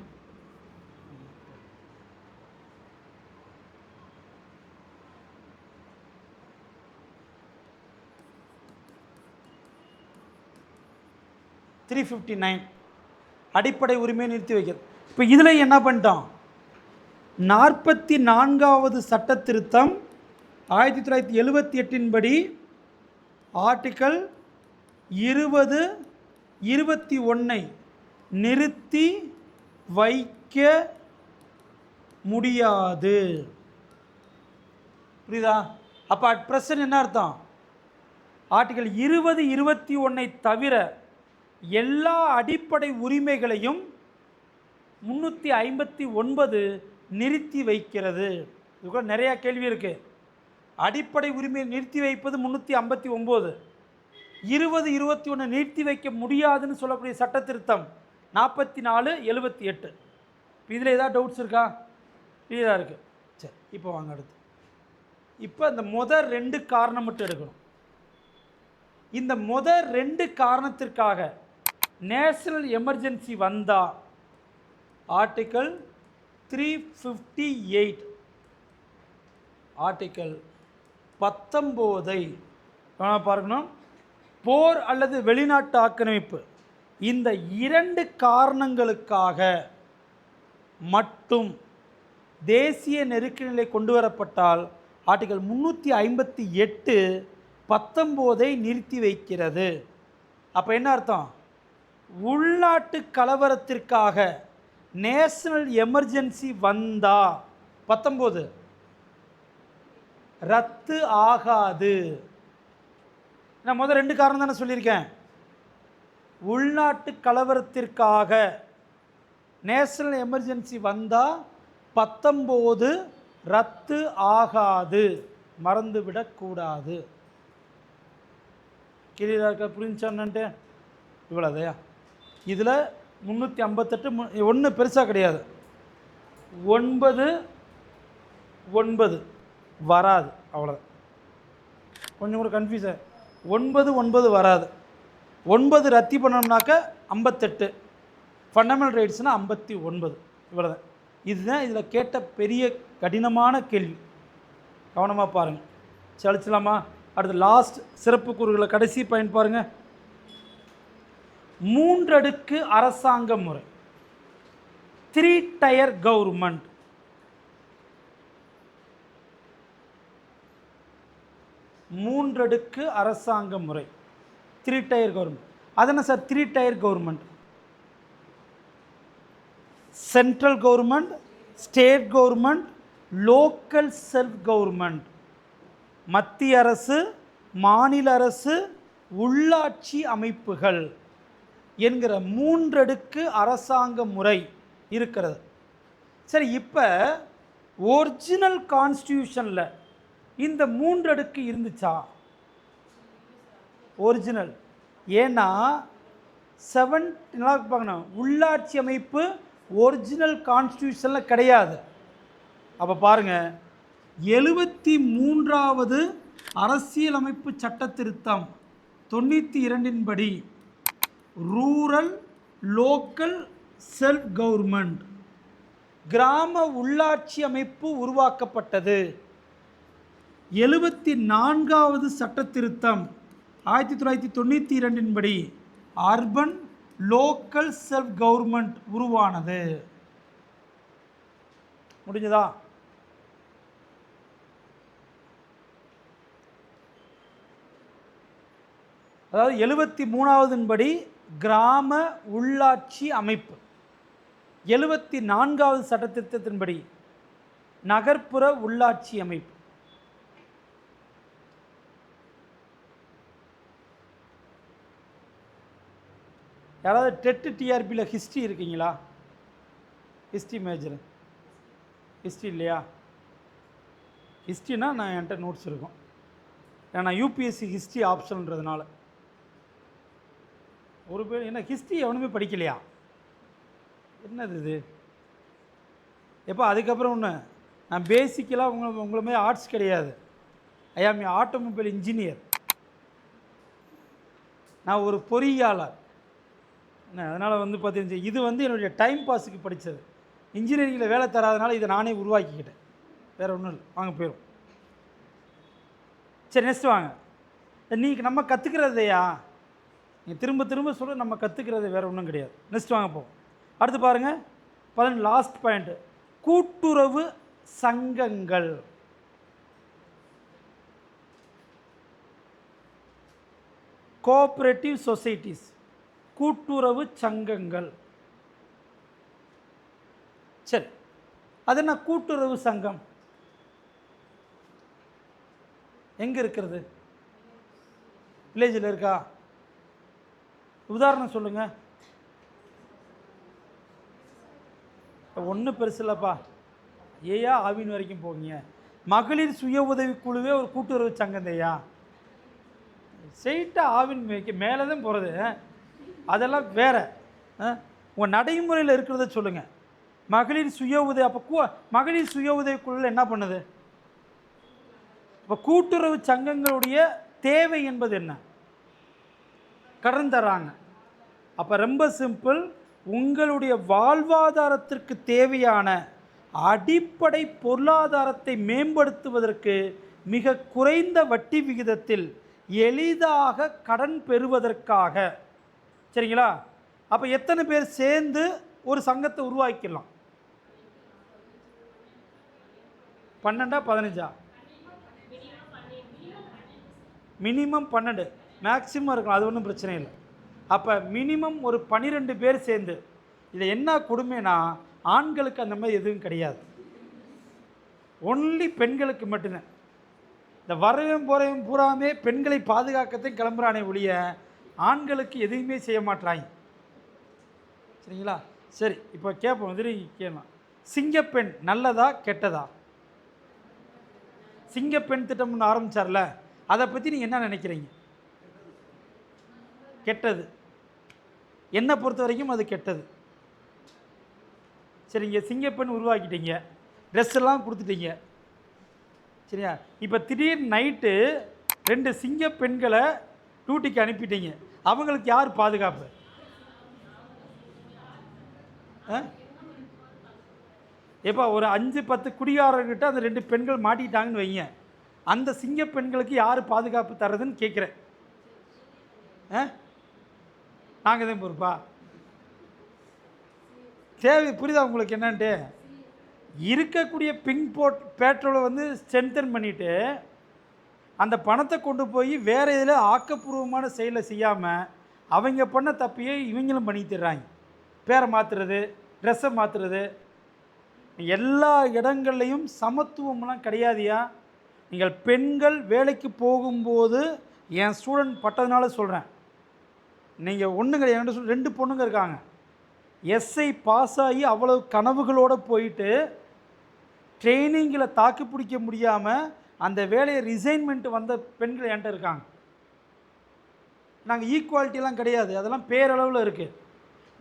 அடிப்படை உரிமையை நிறுத்தி வைக்கிறது. இப்போ இதில் என்ன பண்ணிட்டோம்? 44வது சட்ட திருத்தம் 1978 படி ஆர்டிக்கல் 20, 21 நிறுத்தி வைக்க முடியாது. புரியுதா? அப்போ அட் ப்ரெசன்ட் என்ன அர்த்தம்? ஆர்டிக்கல் 20, 21 தவிர எல்லா அடிப்படை உரிமைகளையும் 359 நிறுத்தி வைக்கிறது. இது கூட நிறையா கேள்வி இருக்குது. அடிப்படை உரிமையை நிறுத்தி வைப்பது 359, 20, 21 நிறுத்தி வைக்க முடியாதுன்னு சொல்லக்கூடிய சட்ட திருத்தம் 44, 78. இதில் ஏதாவது டவுட்ஸ் இருக்கா? கிளியராக இருக்குது. சரி, இப்போ வாங்க அடுத்து. இப்போ இந்த முதல் 2 காரணம் மட்டும் எடுக்கணும். இந்த முதல் 2 காரணத்திற்காக நேஷனல் எமர்ஜென்சி வந்தால் ஆர்டிக்கல் 358 ஆர்டிக்கல் 19 பார்க்கணும். போர் அல்லது வெளிநாட்டு ஆக்கிரமிப்பு இந்த 2 காரணங்களுக்காக மட்டும் தேசிய நெருக்கடி நிலை கொண்டு வரப்பட்டால் ஆர்டிக்கல் 358 19 நிறுத்தி வைக்கிறது. அப்போ என்ன அர்த்தம்? உள்நாட்டு கலவரத்திற்காக நேஷனல் எமர்ஜென்சி வந்தா 19 ரத்து ஆகாது. நான் முதல் 2 காரணம் தானே சொல்லியிருக்கேன். உள்நாட்டு கலவரத்திற்காக நேஷனல் எமர்ஜென்சி வந்தால் 19 ரத்து ஆகாது, மறந்துவிடக்கூடாது. கிளியராக இருக்கா? புரிஞ்சான்ட்டு இவ்வளோதையா? இதில் 358 ஒன்று பெருசாக கிடையாது. 9 வராது, அவ்வளோதான். கொஞ்சம் கூட கன்ஃபியூஸாக 9 வராது. 9 ரத்தி பண்ணோம்னாக்க 58, ஃபண்டமெண்டல் ரைட்ஸ்னால் 59, இவ்வளோதான். இதுதான் இதில் கேட்ட பெரிய கடினமான கேள்வி. கவனமாக பாருங்கள். சளிச்சலாமா? அடுத்து லாஸ்ட் சிறப்பு கூறுகளை கடைசி பயன் பாருங்கள். 3 அடுக்கு அரசாங்க முறை, 3 டயர் கவர்மெண்ட். மூன்றடுக்கு அரசாங்க முறை, 3 டயர் கவர்மெண்ட். அதென்ன sir 3 tier government? Central government, state government, local self government. மத்திய அரசு, மாநில அரசு, உள்ளாட்சி அமைப்புகள் என்கிற 3 அடுக்கு அரசாங்க முறை இருக்கிறது. சரி, இப்போ ஒரிஜினல் கான்ஸ்டியூஷனில் இந்த 3 அடுக்கு இருந்துச்சா? ஒரிஜினல். ஏன்னா 7 பார்க்கணும், உள்ளாட்சி அமைப்பு ஒரிஜினல் கான்ஸ்டியூஷனில் கிடையாது. அப்போ பாருங்கள், 73வது அரசியலமைப்பு சட்ட திருத்தம் 92 படி ரூரல் லோக்கல் செல்ஃப் கவர்மெண்ட், கிராம உள்ளாட்சி அமைப்பு உருவாக்கப்பட்டது. 74வது சட்ட திருத்தம் 1992 படி அர்பன் லோக்கல் செல்ஃப் கவர்மெண்ட் உருவானது. முடிஞ்சதா? அதாவது 73வது படி கிராம உள்ளாட்சி அமைப்பு, 74வது சட்டத்திட்டத்தின்படி நகர்ப்புற உள்ளாட்சி அமைப்பு. யாராவது டெட்டு டிஆர்பியில் ஹிஸ்ட்ரி இருக்கீங்களா? History major? ஹிஸ்ட்ரி இல்லையா? ஹிஸ்ட்ரினா நான் என்கிட்ட நோட்ஸ் இருக்கும். ஏன்னா யூபிஎஸ்சி ஹிஸ்ட்ரி ஆப்ஷன்ன்றதுனால ஒரு பேர் என்ன ஹிஸ்ட்ரி எவனுமே படிக்கலையா? என்னது இது? எப்போ அதுக்கப்புறம் ஒன்று, நான் பேசிக்கலாக உங்களை மாதிரி ஆர்ட்ஸ் கிடையாது. ஐ ஆம் ஏ ஆட்டோமொபைல் இன்ஜினியர். நான் ஒரு பொறியாளர். அதனால் வந்து பார்த்தீங்கன்னா இது வந்து என்னுடைய டைம் பாஸுக்கு படித்தது. இன்ஜினியரிங்கில் வேலை தராதனால இதை நானே உருவாக்கிக்கிட்டேன். வேறு ஒன்றும் இல்லை. வாங்க போயிடும். சரி, நெக்ஸ்ட் வாங்க. நீங்கள் நம்ம கற்றுக்கிறதையா நீங்கள் திரும்ப திரும்ப சொல்ல, நம்ம கற்றுக்கிறது வேறு ஒன்றும் கிடையாது. நெக்ஸ்ட் வாங்க போவோம். அடுத்து பாருங்கள், லாஸ்ட் பாயிண்ட்டு, கூட்டுறவு சங்கங்கள். கோஆபரேட்டிவ் சொசைட்டிஸ், கூட்டுறவு சங்கங்கள். சரி, அது என்ன கூட்டுறவு சங்கம்? எங்கே இருக்கிறது? வில்லேஜில் இருக்கா? உதாரணம் சொல்லுங்கள். ஒன்றும் பெருசு இல்லைப்பா, ஏயா ஆவின் வரைக்கும் போங்க. மகளிர் சுய உதவி குழுவே ஒரு கூட்டுறவு சங்கம் தையா, ஸ்ட்ரெயிட்டாக ஆவின் மேலே தான் போகிறது. அதெல்லாம் வேற. உங்கள் நடைமுறையில் இருக்கிறத சொல்லுங்கள். மகளிர் சுய உதவி, அப்போ மகளிர் சுய உதவி குழுவில் என்ன பண்ணுது? இப்போ கூட்டுறவு சங்கங்களுடைய தேவை என்பது என்ன? கடன் தராங்க. அப்போ ரொம்ப சிம்பிள், உங்களுடைய வாழ்வாதாரத்திற்கு தேவையான அடிப்படை பொருளாதாரத்தை மேம்படுத்துவதற்கு மிக குறைந்த வட்டி விகிதத்தில் எளிதாக கடன் பெறுவதற்காக. சரிங்களா? அப்போ எத்தனை பேர் சேர்ந்து ஒரு சங்கத்தை உருவாக்கிடலாம்? 12 15? மினிமம் 12, மேக்சிமம் இருக்கலாம், அது ஒன்றும் பிரச்சனை இல்லை. அப்போ மினிமம் ஒரு 12 பேர் சேர்ந்து. இதில் என்ன கொடுமைனா, ஆண்களுக்கு அந்த மாதிரி எதுவும் கிடையாது, ஒன்லி பெண்களுக்கு மட்டும்தான். இந்த வரவும் போகிறவன் பூராமே பெண்களை பாதுகாக்கத்தையும் கிளம்புறானே ஒழிய ஆண்களுக்கு எதுவுமே செய்ய மாட்டாங்க. சரிங்களா? சரி, இப்போ கேட்போம், எதிரி கேட்கலாம். சிங்கப்பெண் நல்லதா கெட்டதா? சிங்கப்பெண் திட்டம் ஒன்று ஆரம்பித்தார்ல, அதை பற்றி நீங்கள் என்ன நினைக்கிறீங்க? கெட்டது. என்னை பொறுத்த வரைக்கும் அது கெட்டது. சரிங்க, சிங்கப்பெண் உருவாக்கிட்டீங்க, ட்ரெஸ் எல்லாம் கொடுத்துட்டீங்க. சரியா? இப்போ திடீர் நைட்டு 2 சிங்க பெண்களை டியூட்டிக்கு அனுப்பிட்டீங்க, அவங்களுக்கு யார் பாதுகாப்பு? எப்போ ஒரு 5-10 குடிகாரர்கிட்ட அந்த 2 பெண்கள் மாட்டிட்டாங்கன்னு வைங்க, அந்த சிங்க பெண்களுக்கு யார் பாதுகாப்பு தர்றதுன்னு கேட்குறேன். நாங்கள் தான் பொறுப்பா? தேவை புரியுதா உங்களுக்கு என்னன்ட்டு? இருக்கக்கூடிய பிங்க் பேட்ரோலை வந்து ஸ்ட்ரென்தன் பண்ணிவிட்டு அந்த பணத்தை கொண்டு போய் வேறு இதில் ஆக்கப்பூர்வமான செயலை செய்யாமல் அவங்க பண்ண தப்பையே இவங்களும் பண்ணி தர்றாங்க. பேரை மாற்றுறது, ட்ரெஸ்ஸை மாற்றுறது, எல்லா இடங்கள்லையும் சமத்துவம்லாம் கிடையாதியா. நீங்கள் பெண்கள் வேலைக்கு போகும்போது, என் ஸ்டூடெண்ட் பட்டதுனால சொல்கிறேன், நீங்கள் ஒன்றுங்க என்கிட்ட சொல்ல 2 பொண்ணுங்க இருக்காங்க, எஸ்ஐ பாஸ் ஆகி அவ்வளவு கனவுகளோடு போயிட்டு ட்ரைனிங்கில் தாக்கு பிடிக்க முடியாமல் அந்த வேலையை ரிசைன்மெண்ட் வந்த பெண்கள் என்கிட்ட இருக்காங்க. நாங்கள் ஈக்குவாலிட்டிலாம் கிடையாது, அதெல்லாம் பேரளவில் இருக்குது.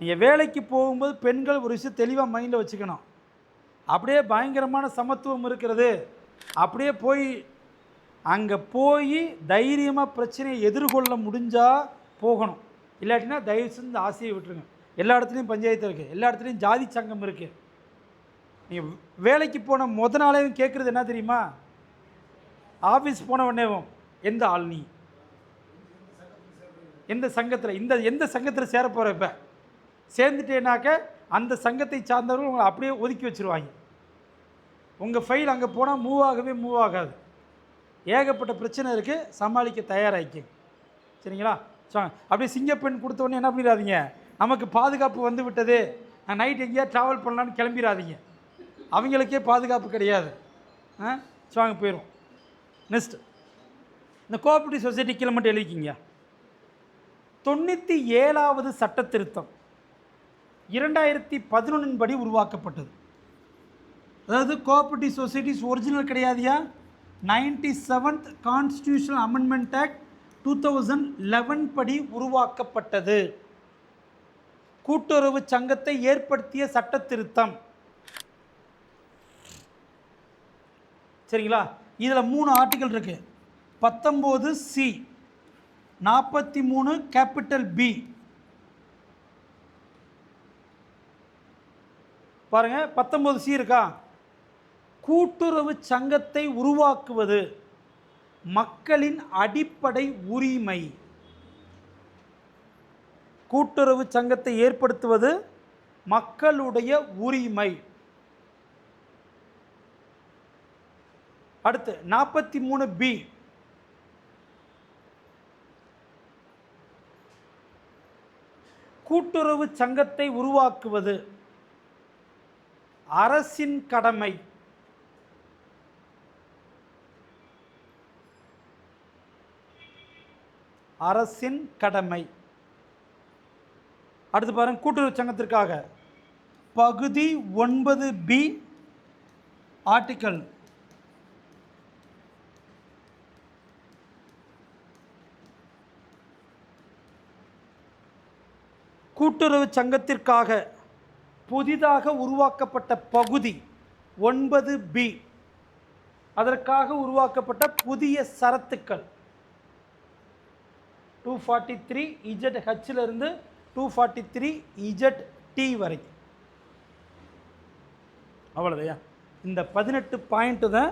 நீங்கள் வேலைக்கு போகும்போது பெண்கள் ஒரு விஷயம் தெளிவாக மைண்டில் வச்சுக்கணும். அப்படியே பயங்கரமான சமத்துவம் இருக்கிறது, அப்படியே போய் அங்கே போய் தைரியமாக பிரச்சனையை எதிர்கொள்ள முடிஞ்சால் போகணும். இல்லாட்டினா தயவு செஞ்சு ஆசையை விட்டுருங்க. எல்லா இடத்துலையும் பஞ்சாயத்து இருக்குது, எல்லா இடத்துலையும் ஜாதி சங்கம் இருக்குது. நீங்கள் வேலைக்கு போன நாளையும் கேட்குறது என்ன தெரியுமா? ஆஃபீஸ் போன உடனேவும் எந்த ஆள், நீ எந்த சங்கத்தில், எந்த சங்கத்தில் சேர போகிற? இப்போ சேர்ந்துட்டேனாக்க அந்த சங்கத்தை சார்ந்தவர்கள் உங்களை அப்படியே ஒதுக்கி வச்சுருவாங்க. உங்கள் ஃபைல் அங்கே போனால் மூவ் ஆகாது. ஏகப்பட்ட பிரச்சனை இருக்குது, சமாளிக்க தயாராகிக்கு. சரிங்களா? ஸோ அப்படியே சிங்கப்பெண் கொடுத்தோடனே என்ன பண்ணிடாதீங்க, நமக்கு பாதுகாப்பு வந்து விட்டது, நான் நைட் எங்கேயா ட்ராவல் பண்ணலான்னு கிளம்பிடாதீங்க. அவங்களுக்கே பாதுகாப்பு கிடையாது. ஸோ அங்கே போயிடும். நெக்ஸ்ட்டு, இந்த கோஆபரேட்டிவ் சொசைட்டி கீழே மட்டும் எழுதிக்கிங்க. 97வது சட்ட திருத்தம் 2011 படி உருவாக்கப்பட்டது. அதாவது கோஆபரேட்டிவ் சொசைட்டிஸ் ஒரிஜினல் கிடையாதியா. 97th கான்ஸ்டியூஷனல் அமெண்ட்மெண்ட் ஆக்ட் 2011 படி உருவாக்கப்பட்டது. கூட்டுறவு சங்கத்தை ஏற்படுத்திய சட்ட திருத்தம். சரிங்களா? இதில் 3 ஆர்டிக்கல் இருக்குது. 19C, 43 capital B. பாருங்க, 19C இருக்கா? கூட்டுறவு சங்கத்தை உருவாக்குவது மக்களின் அடிப்படை உரிமை. கூட்டுறவு சங்கத்தை ஏற்படுத்துவது மக்களுடைய உரிமை. அடுத்து 43B, கூட்டுறவு சங்கத்தை உருவாக்குவது அரசின் கடமை. அரசின் கடமை. அடுத்து பாருங்க, கூட்டுறவு சங்கத்திற்காக பகுதி 9B ஆர்டிக்கல் கூட்டுறவு சங்கத்திற்காக புதிதாக உருவாக்கப்பட்ட பகுதி 9B, அதற்காக உருவாக்கப்பட்ட புதிய சரத்துக்கள் 243 இருந்து 243 வரை. அவ்வளோதையா? இந்த 18 பாயிண்ட்டு தான்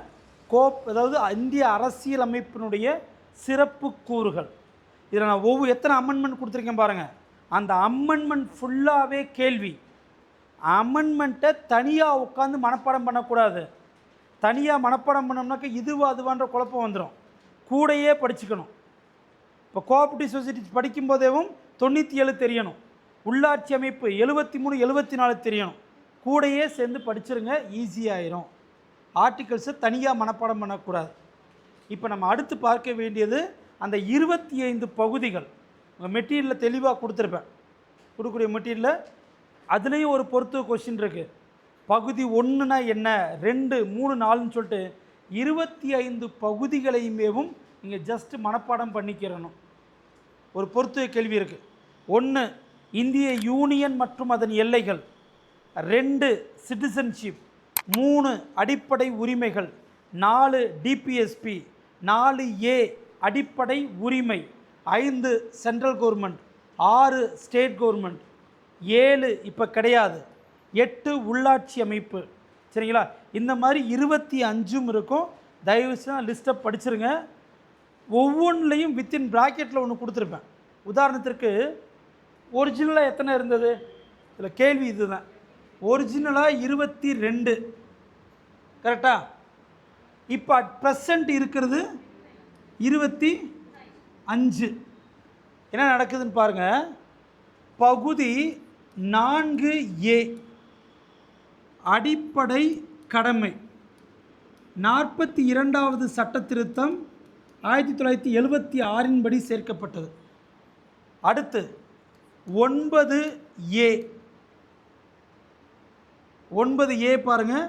அதாவது இந்திய அரசியலமைப்பினுடைய சிறப்பு கூறுகள். இதில் நான் எத்தனை அமெண்ட்மெண்ட் கொடுத்துருக்கேன் பாருங்கள். அந்த அமெண்ட்மெண்ட் ஃபுல்லாகவே கேள்வி. அமெண்ட்மெண்ட்டை தனியாக உட்காந்து மனப்பாடம் பண்ணக்கூடாது. தனியாக மனப்பாடம் பண்ணோம்னாக்க இதுவா அதுவான்ற குழப்பம் வந்துடும். கூடையே படிச்சுக்கணும். இப்போ கோஆப்ரேட்டிவ் சொசைட்டி படிக்கும்போதேவும் 97 தெரியணும். உள்ளாட்சி அமைப்பு 73 74 தெரியணும். கூடையே சேர்ந்து படிச்சிருங்க, ஈஸியாயிரும். ஆர்டிகல்ஸை தனியாக மனப்பாடம் பண்ணக்கூடாது. இப்போ நம்ம அடுத்து பார்க்க வேண்டியது அந்த 25 பகுதிகள். உங்கள் மெட்டீரியலில் தெளிவாக கொடுத்துருப்பேன். கொடுக்கக்கூடிய மெட்டீரியலில் அதுலேயும் ஒரு பொறுத்து கொஸ்டின் இருக்குது. பகுதி 1னா என்ன, 2, 3, 4ன்னு சொல்லிட்டு 25 பகுதிகளையுமேவும் நீங்கள் ஜஸ்ட்டு மனப்பாடம் பண்ணிக்கிறணும். ஒரு பொறுத்து கேள்வி இருக்குது. 1 இந்திய யூனியன் மற்றும் அதன் எல்லைகள், 2 சிட்டிசன்ஷிப், 3 அடிப்படை உரிமைகள், 4 டிபிஎஸ்பி, 4A அடிப்படை உரிமை, 5 சென்ட்ரல் கவர்மெண்ட், 6 ஸ்டேட் கவர்மெண்ட், 7 இப்போ கிடையாது, 8 உள்ளாட்சி அமைப்பு. சரிங்களா? இந்த மாதிரி 25 இருக்கும். தயவுசெய்து லிஸ்ட்டை படிச்சிருங்க. ஒவ்வொன்றிலையும் வித்தின் ப்ராக்கெட்டில் ஒன்று கொடுத்துருப்பேன். உதாரணத்திற்கு ஒரிஜினலாக எத்தனை இருந்தது? இதில் கேள்வி இதுதான். ஒரிஜினலாக 22, கரெக்டா? இப்போ அட் ப்ரெசண்ட் இருக்கிறது 25. என்ன நடக்குதுன்னு பாருங்கள். பகுதி 4A அடிப்படை கடமை 42வது சட்ட திருத்தம் 1976 படி சேர்க்கப்பட்டது. அடுத்து 9A பாருங்கள்.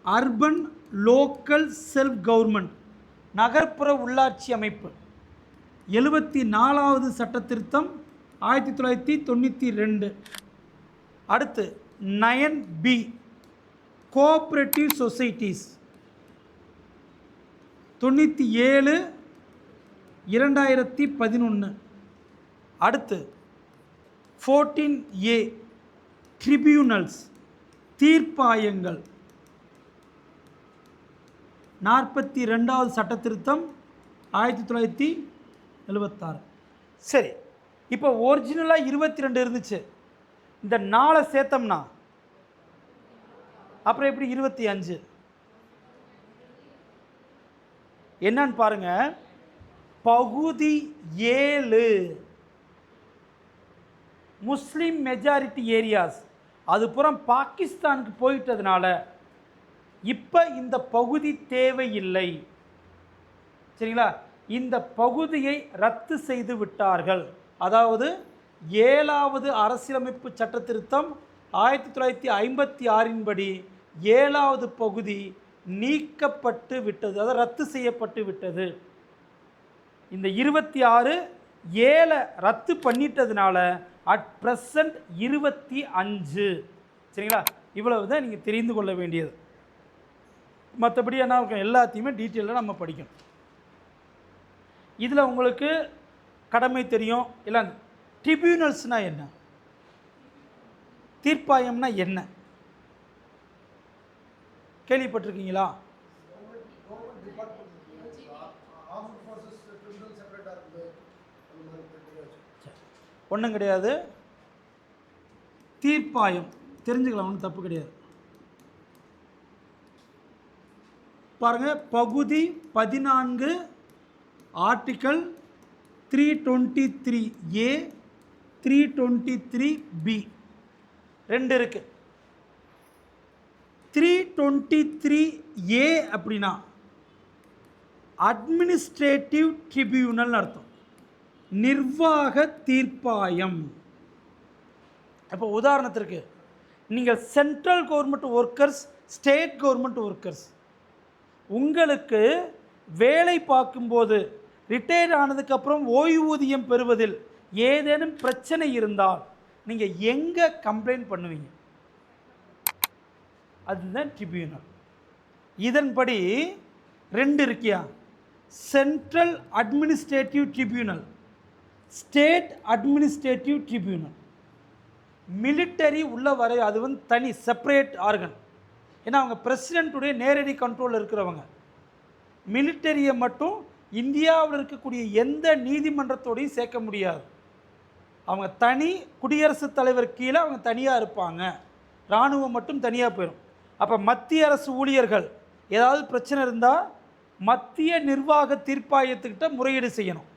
அர்பன் லோக்கல் செல்ஃப் கவர்மெண்ட், நகர்ப்புற உள்ளாட்சி அமைப்பு 74வது சட்ட திருத்தம் 1992. அடுத்து 9B கோஆப்ரேட்டிவ் சொசைட்டிஸ் 97 2011. அடுத்து 14A ட்ரிபியூனல்ஸ் தீர்ப்பாயங்கள் 42வது சட்ட திருத்தம் 1976. சரி, இப்போ ஒரிஜினலாக 22 இருந்துச்சு. இந்த 4 சேர்த்தோம்னா அப்புறம் எப்படி 25? என்னன்னு பாருங்க. பகுதி 7 முஸ்லீம் மெஜாரிட்டி ஏரியாஸ், அது புறம் பாகிஸ்தானுக்கு போயிட்டதுனால இப்போ இந்த பகுதி தேவையில்லை. சரிங்களா? இந்த பகுதியை ரத்து செய்து விட்டார்கள். அதாவது 7வது அரசியலமைப்பு சட்ட திருத்தம் 1956 படி 7வது பகுதி நீக்கப்பட்டு விட்டது, அதாவது ரத்து செய்யப்பட்டு விட்டது. இந்த 26 7 ரத்து பண்ணிட்டதுனால அட் ப்ரெசண்ட் 25. சரிங்களா? இவ்வளவு தான் நீங்கள் தெரிந்து கொள்ள வேண்டியது. மற்றபடி என்ன இருக்கும், எல்லாத்தையுமே டீட்டெயிலாக நம்ம படிக்கணும். இதில் உங்களுக்கு கடமை தெரியும். இல்லை ட்ரிபியூனல்ஸ்னால் என்ன, தீர்ப்பாயம்னா என்ன கேள்விப்பட்டிருக்கீங்களா? ஒன்றும் கிடையாது. தீர்ப்பாயம் தெரிஞ்சுக்கலாம், ஒன்றும் தப்பு கிடையாது. பாருங்கள், பகுதி 14 ஆர்டிக்கல் 323A 323B 2 இருக்கு. 323A அப்படின்னா அட்மினிஸ்ட்ரேட்டிவ் ட்ரிபியூனல் அர்த்தம், நிர்வாக தீர்ப்பாயம். இப்போ உதாரணத்திற்கு நீங்கள் central government workers, state government workers, உங்களுக்கு வேலை பார்க்கும்போது ரிட்டையர் ஆனதுக்கப்புறம் ஓய்வூதியம் பெறுவதில் ஏதேனும் பிரச்சனை இருந்தால் நீங்கள் எங்கே கம்ப்ளைண்ட் பண்ணுவீங்க? அதுதான் ட்ரிபியூனல். இதன்படி 2 இருக்கியா, central administrative tribunal, state administrative tribunal. Military உள்ள வரை அது தனி செப்பரேட் ஆர்கன். ஏன்னா அவங்க பிரசிடென்ட்டுடைய நேரடி கண்ட்ரோலில் இருக்கிறவங்க. மிலிட்டரியை மட்டும் இந்தியாவில் இருக்கக்கூடிய எந்த நீதிமன்றத்தோடையும் சேர்க்க முடியாது. அவங்க தனி குடியரசுத் தலைவர் கீழே அவங்க தனியாக இருப்பாங்க. இராணுவம் மட்டும் தனியாக போயிடும். அப்போ மத்திய அரசு ஊழியர்கள் ஏதாவது பிரச்சனை இருந்தால் மத்திய நிர்வாக தீர்ப்பாயத்துக்கிட்ட முறையீடு செய்யணும்.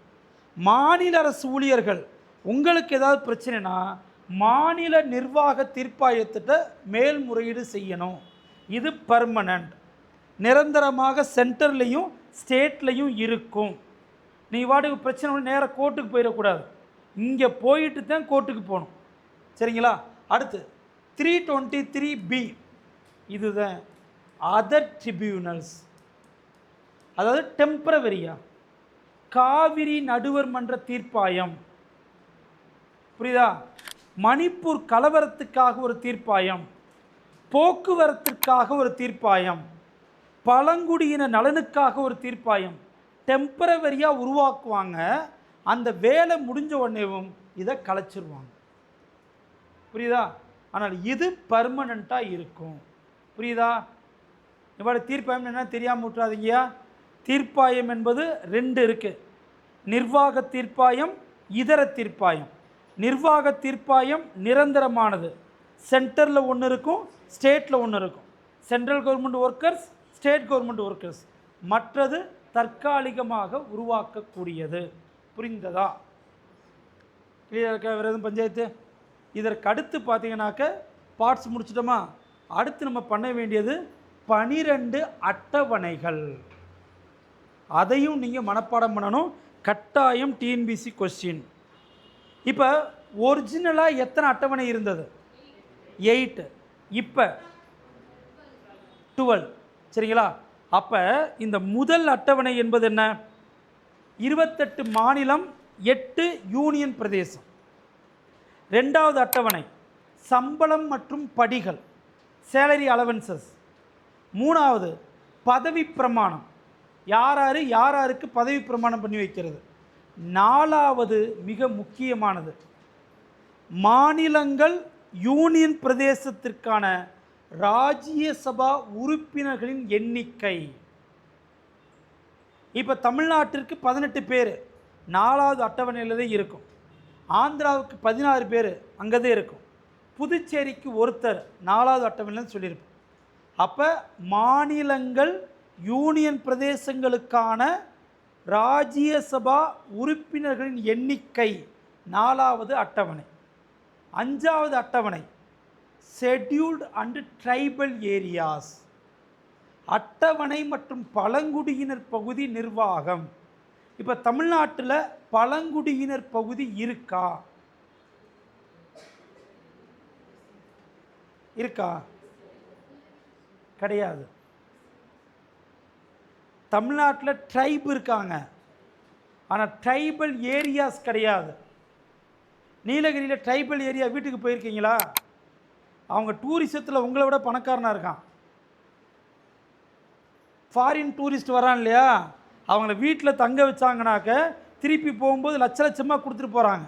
மாநில அரசு ஊழியர்கள் உங்களுக்கு ஏதாவது பிரச்சனைனா மாநில நிர்வாக தீர்ப்பாயத்திட்ட மேல்முறையீடு செய்யணும். இது பர்மனண்ட், நிரந்தரமாக சென்டர்லேயும் ஸ்டேட்லேயும் இருக்கும். நீ வாட்டுக்கு பிரச்சனை நேராக கோர்ட்டுக்கு போயிடக்கூடாது, இங்கே போயிட்டு தான் கோர்ட்டுக்கு போகணும். சரிங்களா? அடுத்து 323B, இதுதான் அதர் ட்ரிபியூனல்ஸ். அதாவது டெம்பரவரியா, காவிரி நடுவர் மன்ற தீர்ப்பாயம், புரியுதா? மணிப்பூர் கலவரத்துக்காக ஒரு தீர்ப்பாயம், போக்குவரத்திற்காக ஒரு தீர்ப்பாயம், பழங்குடியின நலனுக்காக ஒரு தீர்ப்பாயம் டெம்பரவரியாக உருவாக்குவாங்க. அந்த வேலை முடிஞ்ச உடனேவும் இதை கலைச்சிருவாங்க. புரியுதா? ஆனால் இது பர்மனண்ட்டாக இருக்கும். புரியுதா? இவ்வளோ தீர்ப்பாயம் என்ன தெரியாமல் விட்டுறாதீங்கயா. தீர்ப்பாயம் என்பது 2 இருக்குது, நிர்வாக தீர்ப்பாயம், இதர தீர்ப்பாயம். நிர்வாக தீர்ப்பாயம் நிரந்தரமானது, சென்டரில் ஒன்று இருக்கும், ஸ்டேட்டில் ஒன்று இருக்கும். Central government workers, state government workers. மற்றது தற்காலிகமாக உருவாக்கக்கூடியது. புரிந்ததா? கிளியர் இருக்கா? வேறு எதுவும் பஞ்சாயத்து? இதற்கு அடுத்து பார்த்தீங்கன்னாக்க பார்ட்ஸ் முடிச்சிட்டோமா? அடுத்து நம்ம பண்ண வேண்டியது 12 அட்டவணைகள். அதையும் நீங்கள் மனப்பாடம் பண்ணணும், கட்டாயம். TNPSC question. இப்போ ஒரிஜினலாக எத்தனை அட்டவணை இருந்தது? 8. இப்போ 12. சரிங்களா? அப்போ இந்த முதல் அட்டவணை என்பது என்ன? 28 மாநிலம், 8 யூனியன் பிரதேசம். 2வது அட்டவணை சம்பளம் மற்றும் படிகள், சேலரி அலவன்சஸ். 3வது பதவி பிரமாணம், யாருக்கு பதவி பிரமாணம் பண்ணி வைக்கிறது. 4வது மிக முக்கியமானது, மாநிலங்கள் யூனியன் பிரதேசத்திற்கான ராஜ்யசபா உறுப்பினர்களின் எண்ணிக்கை. இப்போ தமிழ்நாட்டிற்கு 18 பேர் 4வது அட்டவணையில் தான் இருக்கும். ஆந்திராவுக்கு 16 பேர் அங்கே தான் இருக்கும். புதுச்சேரிக்கு ஒருத்தர் 4வது அட்டவணையில் சொல்லியிருப்போம். அப்போ மாநிலங்கள் யூனியன் பிரதேசங்களுக்கான ராஜ்யசபா உறுப்பினர்களின் எண்ணிக்கை 4வது அட்டவணை. 5வது அட்டவணை ஷெட்யூல்டு அண்ட் ட்ரைபல் ஏரியாஸ், அட்டவணை மற்றும் பழங்குடியினர் பகுதி நிர்வாகம். இப்போ தமிழ்நாட்டில் பழங்குடியினர் பகுதி இருக்கா? கிடையாது. தமிழ்நாட்டில் ட்ரைப் இருக்காங்க, ஆனால் ட்ரைபல் ஏரியாஸ் கிடையாது. நீலகிரியில் ட்ரைபல் ஏரியா வீட்டுக்கு போயிருக்கீங்களா? அவங்க டூரிசத்தில் உங்களை விட பணக்காரனாக இருக்கான். ஃபாரின் டூரிஸ்ட் வரான் இல்லையா, அவங்கள வீட்டில் தங்க வச்சாங்கனாக்க திருப்பி போகும்போது லட்சமாக கொடுத்துட்டு போகிறாங்க.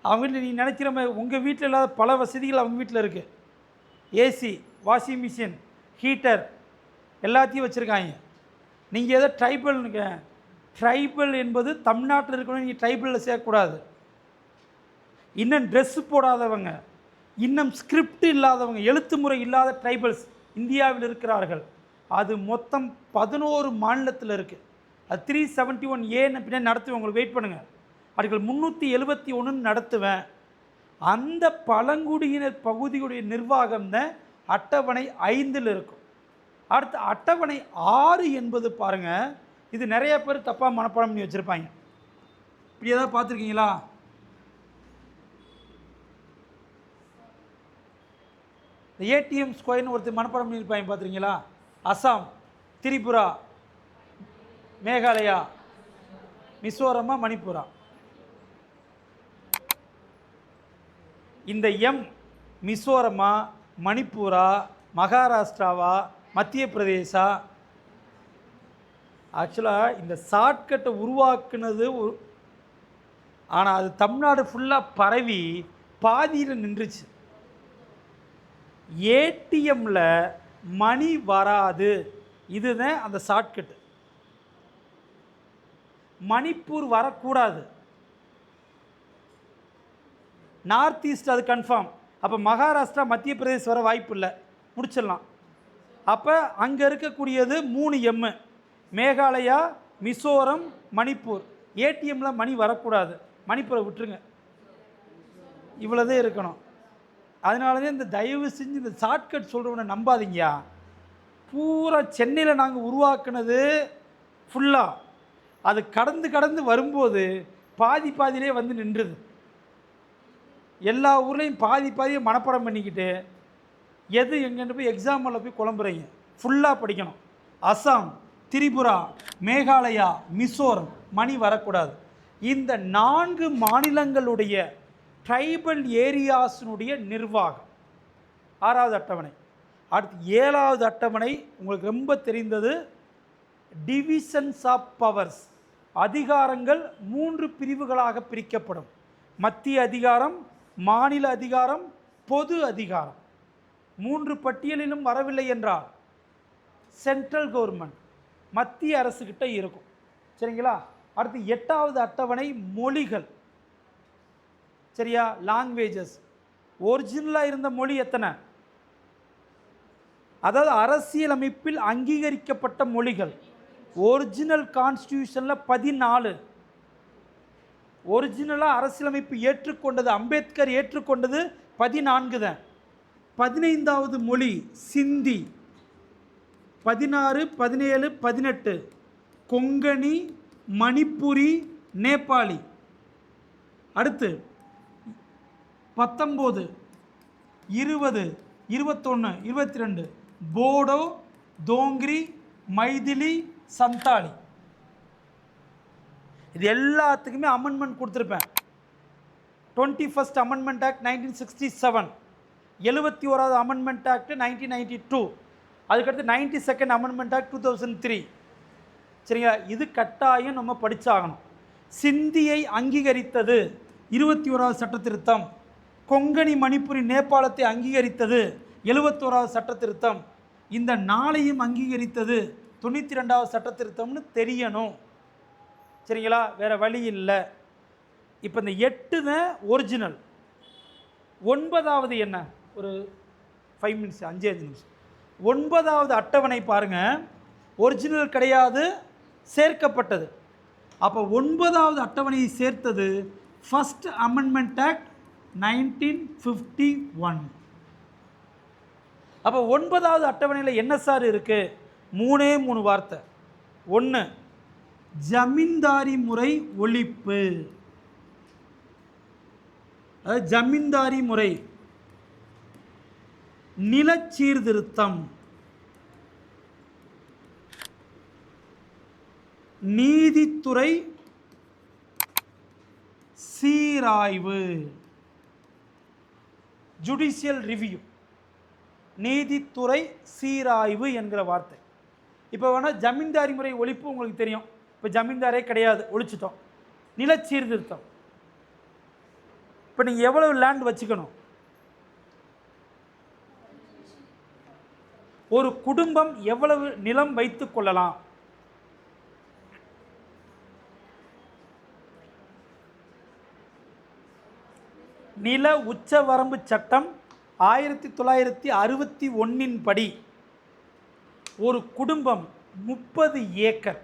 அவங்க வீட்டில் நீ நினைக்கிற மாதிரி உங்கள் வீட்டில் இல்லாத பல வசதிகள் அவங்க வீட்டில் இருக்குது. ஏசி, வாஷிங் மிஷின், ஹீட்டர் எல்லாத்தையும் வச்சுருக்காங்க. நீங்கள் ஏதோ ட்ரைபல் என்பது தமிழ்நாட்டில் இருக்கணும், நீங்கள் ட்ரைபலில் சேர்க்கக்கூடாது. இன்னும் ட்ரெஸ்ஸு போடாதவங்க, இன்னும் ஸ்கிரிப்ட் இல்லாதவங்க, எழுத்து முறை இல்லாத ட்ரைபல்ஸ் இந்தியாவில் இருக்கிறார்கள். அது மொத்தம் 11 மாநிலத்தில் இருக்குது. அது 371A பின்னாடி நடத்துவேன், உங்களுக்கு வெயிட் பண்ணுங்கள். ஆர்டிகல் 371 நடத்துவேன். அந்த பழங்குடியினர் பகுதியுடைய நிர்வாகம் தான் அட்டவணை 5 இருக்கும். அடுத்து அட்டவணை 6 என்பது பாருங்கள், இது நிறைய பேர் தப்பாக மனப்பாடம் பண்ணி வச்சுருப்பாங்க. இப்படி ஏதாவது பார்த்துருக்கீங்களா? இந்த ஏடிஎம் ஸ்கொயர்னு ஒருத்தர் மனப்பாடம் பண்ணியிருப்பாங்க, பார்த்துருக்கீங்களா? அசாம், திரிபுரா, மேகாலயா, மிசோரமா, மணிப்பூரா. இந்த எம் மிசோரமா, மணிப்பூரா, மகாராஷ்டிராவா, மத்திய பிரதேசா? ஆக்சுவலாக இந்த ஷார்ட்கட்டை உருவாக்குனது ஆனால் அது தமிழ்நாடு ஃபுல்லாக பரவி பாதியில் நின்றுச்சு. ஏடிஎம்மில் மணி வராது, இதுதான் அந்த ஷார்ட்கட்டு. மணிப்பூர் வரக்கூடாது, நார்த் ஈஸ்ட் அது கன்ஃபார்ம். அப்போ மகாராஷ்டிரா, மத்திய பிரதேஷ் வர வாய்ப்பு இல்லை, முடிச்சிடலாம். அப்போ அங்கே இருக்கக்கூடியது 3 எம்மு, மேகாலயா, மிசோரம், மணிப்பூர். ஏடிஎம்மில் மணி வரக்கூடாது, மணிப்பூரை விட்டுருங்க, இவ்வளோதே இருக்கணும். அதனால தான் இந்த தயவு செஞ்சு இந்த ஷார்ட்கட் சொல்கிறவனை நம்பாதீங்கயா. பூரா சென்னையில் நாங்கள் உருவாக்குனது ஃபுல்லாக அது கடந்து வரும்போது பாதியிலே வந்து நின்றுது. எல்லா ஊர்லேயும் பாதியை மனப்பாடம் பண்ணிக்கிட்டு எது எங்கன்னு போய் எக்ஸாமில் போய் குழம்புறீங்க. ஃபுல்லாக படிக்கணும். அசாம், திரிபுரா, மேகாலயா, மிசோரம் மணி வரக்கூடாது. இந்த 4 மாநிலங்களுடைய ட்ரைபல் ஏரியாஸினுடைய நிர்வாகம் 6வது அட்டவணை. அடுத்து 7வது அட்டவணை உங்களுக்கு ரொம்ப தெரிந்தது, டிவிஷன்ஸ் ஆஃப் பவர்ஸ். அதிகாரங்கள் 3 பிரிவுகளாக பிரிக்கப்படும். மத்திய அதிகாரம், மாநில அதிகாரம், பொது அதிகாரம். 3 பட்டியலிலும் வரவில்லை என்றால் சென்ட்ரல் கவர்மெண்ட், மத்திய அரசுக்கிட்ட இருக்கும். சரிங்களா? அடுத்து 8வது அட்டவணை மொழிகள். சரியா? லாங்குவேஜஸ். ஒரிஜினலாக இருந்த மொழி எத்தனை? அதாவது அரசியலமைப்பில் அங்கீகரிக்கப்பட்ட மொழிகள். ஒரிஜினல் கான்ஸ்டியூஷனில் 14. ஒரிஜினலாக அரசியலமைப்பு ஏற்றுக்கொண்டது, அம்பேத்கர் ஏற்றுக்கொண்டது 14 தான். 15வது மொழி சிந்தி. 16, 17, 18 கொங்கணி, மணிப்புரி, நேபாளி. அடுத்து 19, 20, 21, 22 போடோ, தோங்கிரி, மைதிலி, சந்தாலி. இது எல்லாத்துக்குமே அமெண்ட்மெண்ட் கொடுத்துருப்பேன். 21st அமெண்ட்மெண்ட் ஆக்ட் 1967, 71வது அமெண்ட்மெண்ட் ஆக்ட் 1992, அதுக்கடுத்து 92nd அமெண்ட்மெண்ட் ஆக்ட் 2003. சரிங்களா? இது கட்டாயம் நம்ம படித்தாகணும். சிந்தியை அங்கீகரித்தது 21வது சட்ட திருத்தம். கொங்கணி, மணிப்புரி, நேபாளத்தை அங்கீகரித்தது 71வது சட்ட திருத்தம். இந்த 4ஐயும் அங்கீகரித்தது 92வது சட்ட திருத்தம்னு தெரியணும். சரிங்களா? வேறு வழி இல்லை. இப்போ இந்த 8 தான் ஒரிஜினல். 9வது என்ன? ஒரு 5 மினிட்ஸ், 5 நிமிஷம். 9வது அட்டவணை பாருங்கள், ஒரிஜினல் கிடையாது, சேர்க்கப்பட்டது. அப்போ 9வது அட்டவணையை சேர்த்தது ஃபர்ஸ்ட் அமெண்ட்மெண்ட் ஆக்ட் 1951. அப்போ 9வது அட்டவணையில் என்ன சார் இருக்குது? 3 வார்த்தை. 1, ஜமீன்தாரி முறை ஒழிப்பு. அதாவது ஜமீன்தாரி முறை, நில சீர்திருத்தம், நீதித்துறை சீராய்வு, ஜுடிஷியல் ரிவ்யூ. நீதித்துறை சீராய்வு என்கிற வார்த்தை. இப்போ வேணால் ஜமீன்தாரி முறை ஒழிப்பு உங்களுக்கு தெரியும். இப்போ ஜமீன்தாரே கிடையாது, ஒழிச்சிட்டோம். நில சீர்திருத்தம். இப்போ நீங்கள் எவ்வளவு லேண்ட் வச்சுக்கணும்? ஒரு குடும்பம் எவ்வளவு நிலம் வைத்து கொள்ளலாம்? நில உச்சவரம்பு சட்டம் 1961 படி ஒரு குடும்பம் 30 ஏக்கர்.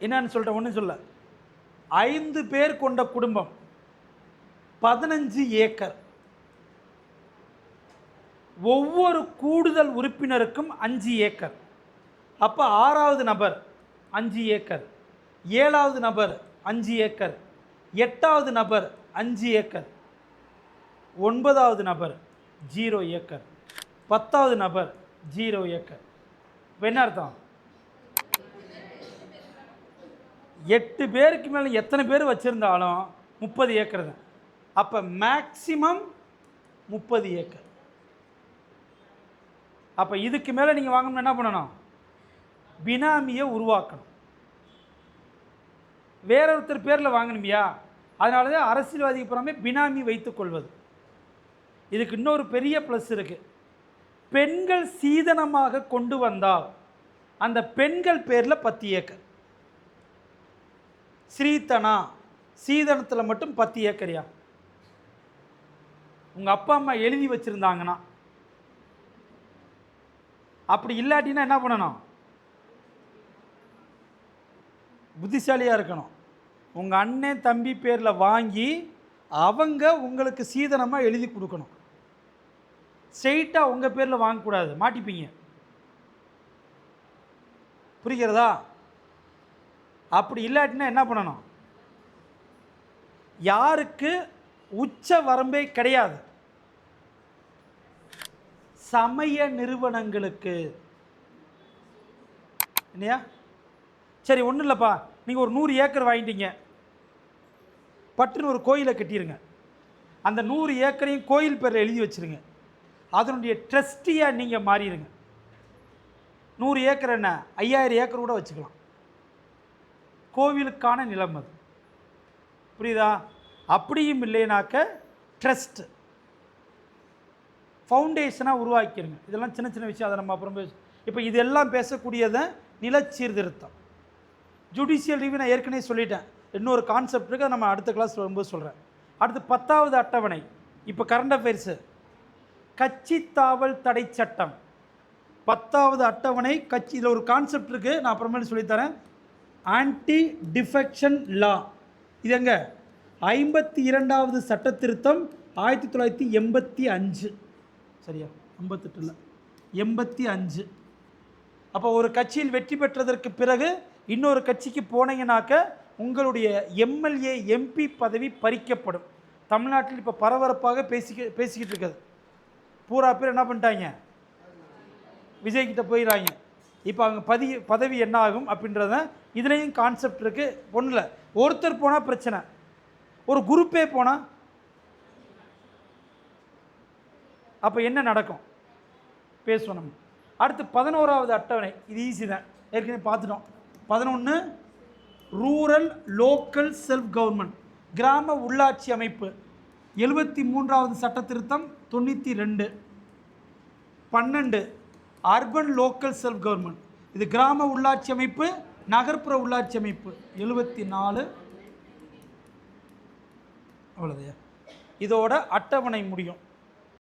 என்னன்னு சொல்கிறேன், ஒன்றும் சொல்ல. 5 பேர் கொண்ட குடும்பம் 15 ஏக்கர். ஒவ்வொரு கூடுதல் உறுப்பினருக்கும் 5 ஏக்கர். அப்போ 6வது நபர் 5 ஏக்கர், 7வது நபர் 5 ஏக்கர், 8வது நபர் 5 ஏக்கர், 9வது நபர் 0 ஏக்கர், 10வது நபர் 0 ஏக்கர். இப்போ என்ன அர்த்தம்? 8 பேருக்கு மேலே எத்தனை பேர் வச்சுருந்தாலும் 30 ஏக்கர் தான். அப்போ மேக்சிமம் 30 ஏக்கர். அப்போ இதுக்கு மேலே நீங்கள் வாங்கணும்னா என்ன பண்ணணும்? பினாமியை உருவாக்கணும். வேற ஒருத்தர் பேரில் வாங்கணுமியா? அதனால தான் அரசியல்வாதிக்கு புறமே பினாமி வைத்துக் கொள்வது. இதுக்கு இன்னொரு பெரிய ப்ளஸ் இருக்குது. பெண்கள் சீதனமாக கொண்டு வந்தால் அந்த பெண்கள் பேரில் 10 ஏக்கர். ஸ்ரீதனா சீதனத்தில் மட்டும் 10 ஏக்கரியா? உங்கள் அப்பா அம்மா எழுதி வச்சுருந்தாங்கன்னா. அப்படி இல்லாட்டினா என்ன பண்ணணும்? புத்திசாலியாக இருக்கணும். உங்கள் அண்ணன் தம்பி பேரில் வாங்கி அவங்க உங்களுக்கு சீதனமாக எழுதி கொடுக்கணும். ஸ்ட்ரெயிட்டாக உங்கள் பேரில் வாங்கக்கூடாது, மாட்டிப்பீங்க. புரிகிறதா? அப்படி இல்லாட்டினா என்ன பண்ணணும்? யாருக்கு உச்ச வரம்பே கிடையாது? சமய நிறுவனங்களுக்கு. இல்லையா? சரி, ஒன்றும் இல்லைப்பா, நீங்கள் ஒரு 100 ஏக்கர் வாங்கிட்டீங்க, பட்டுன்னு ஒரு கோயிலை கட்டிடுங்க. அந்த 100 ஏக்கரையும் கோயில் பேரில் எழுதி வச்சுருங்க. அதனுடைய ட்ரஸ்டியாக நீங்கள் மாறிடுங்க. 100 ஏக்கர் என்ன, 5000 ஏக்கர் கூட வச்சுக்கலாம். கோவிலுக்கான நிலம் அது. புரியுதா? அப்படியும் இல்லைனாக்க ட்ரஸ்ட் ஃபவுண்டேஷனாக உருவாக்கிடுங்க. இதெல்லாம் சின்ன சின்ன விஷயம், அதை நம்ம அப்புறம் இப்போ இதெல்லாம் பேசக்கூடியதை நில சீர்திருத்தம். ஜுடிஷியல் ரிவ்யூ நான் ஏற்கனவே சொல்லிட்டேன். இன்னொரு கான்செப்ட் இருக்குது, அதை நம்ம அடுத்த கிளாஸ் வரும்போது சொல்கிறேன். அடுத்து 10வது அட்டவணை. இப்போ கரண்ட் அஃபேர்ஸு, கட்சி தாவல் தடை சட்டம். 10வது அட்டவணை கட்சி. இதில் ஒரு கான்செப்ட் இருக்குது, நான் அப்புறமேட்டு சொல்லித்தரேன். ஆன்டி டிஃபெக்ஷன் லா. இது எங்கே? 52வது சட்ட திருத்தம் 1985. சரியா? 58 இல்லை, 85. அப்போ ஒரு கட்சியில் வெற்றி பெற்றதற்கு பிறகு இன்னொரு கட்சிக்கு போனீங்கன்னாக்க உங்களுடைய எம்எல்ஏ எம்பி பதவி பறிக்கப்படும். தமிழ்நாட்டில் இப்போ பரபரப்பாக பேசிக்கிட்டு இருக்குது. பூரா பேர் என்ன பண்ணிட்டாங்க? விஜய்கிட்ட போயிடறாங்க. இப்போ அவங்க பதவி என்ன ஆகும் அப்படின்றத இதுலேயும் கான்செப்ட் இருக்குது. ஒன்றும் இல்லை, ஒருத்தர் போனால் பிரச்சனை, ஒரு குரூப்பே போனால் அப்போ என்ன நடக்கும் பேசுவோம் நம்ம. அடுத்து 11வது அட்டவணை. இது ஈஸி தான், ஏற்கனவே பார்த்துட்டோம். 11 ரூரல் லோக்கல் செல்ஃப் கவர்மெண்ட், கிராம உள்ளாட்சி அமைப்பு. 73வது சட்ட திருத்தம் 92. 12 அர்பன் லோக்கல் செல்ஃப் கவர்மெண்ட், இது கிராம உள்ளாட்சி அமைப்பு, நகர்ப்புற உள்ளாட்சி அமைப்பு. 74. அவ்வளோதையா? இதோட அட்டவணை முடியும்.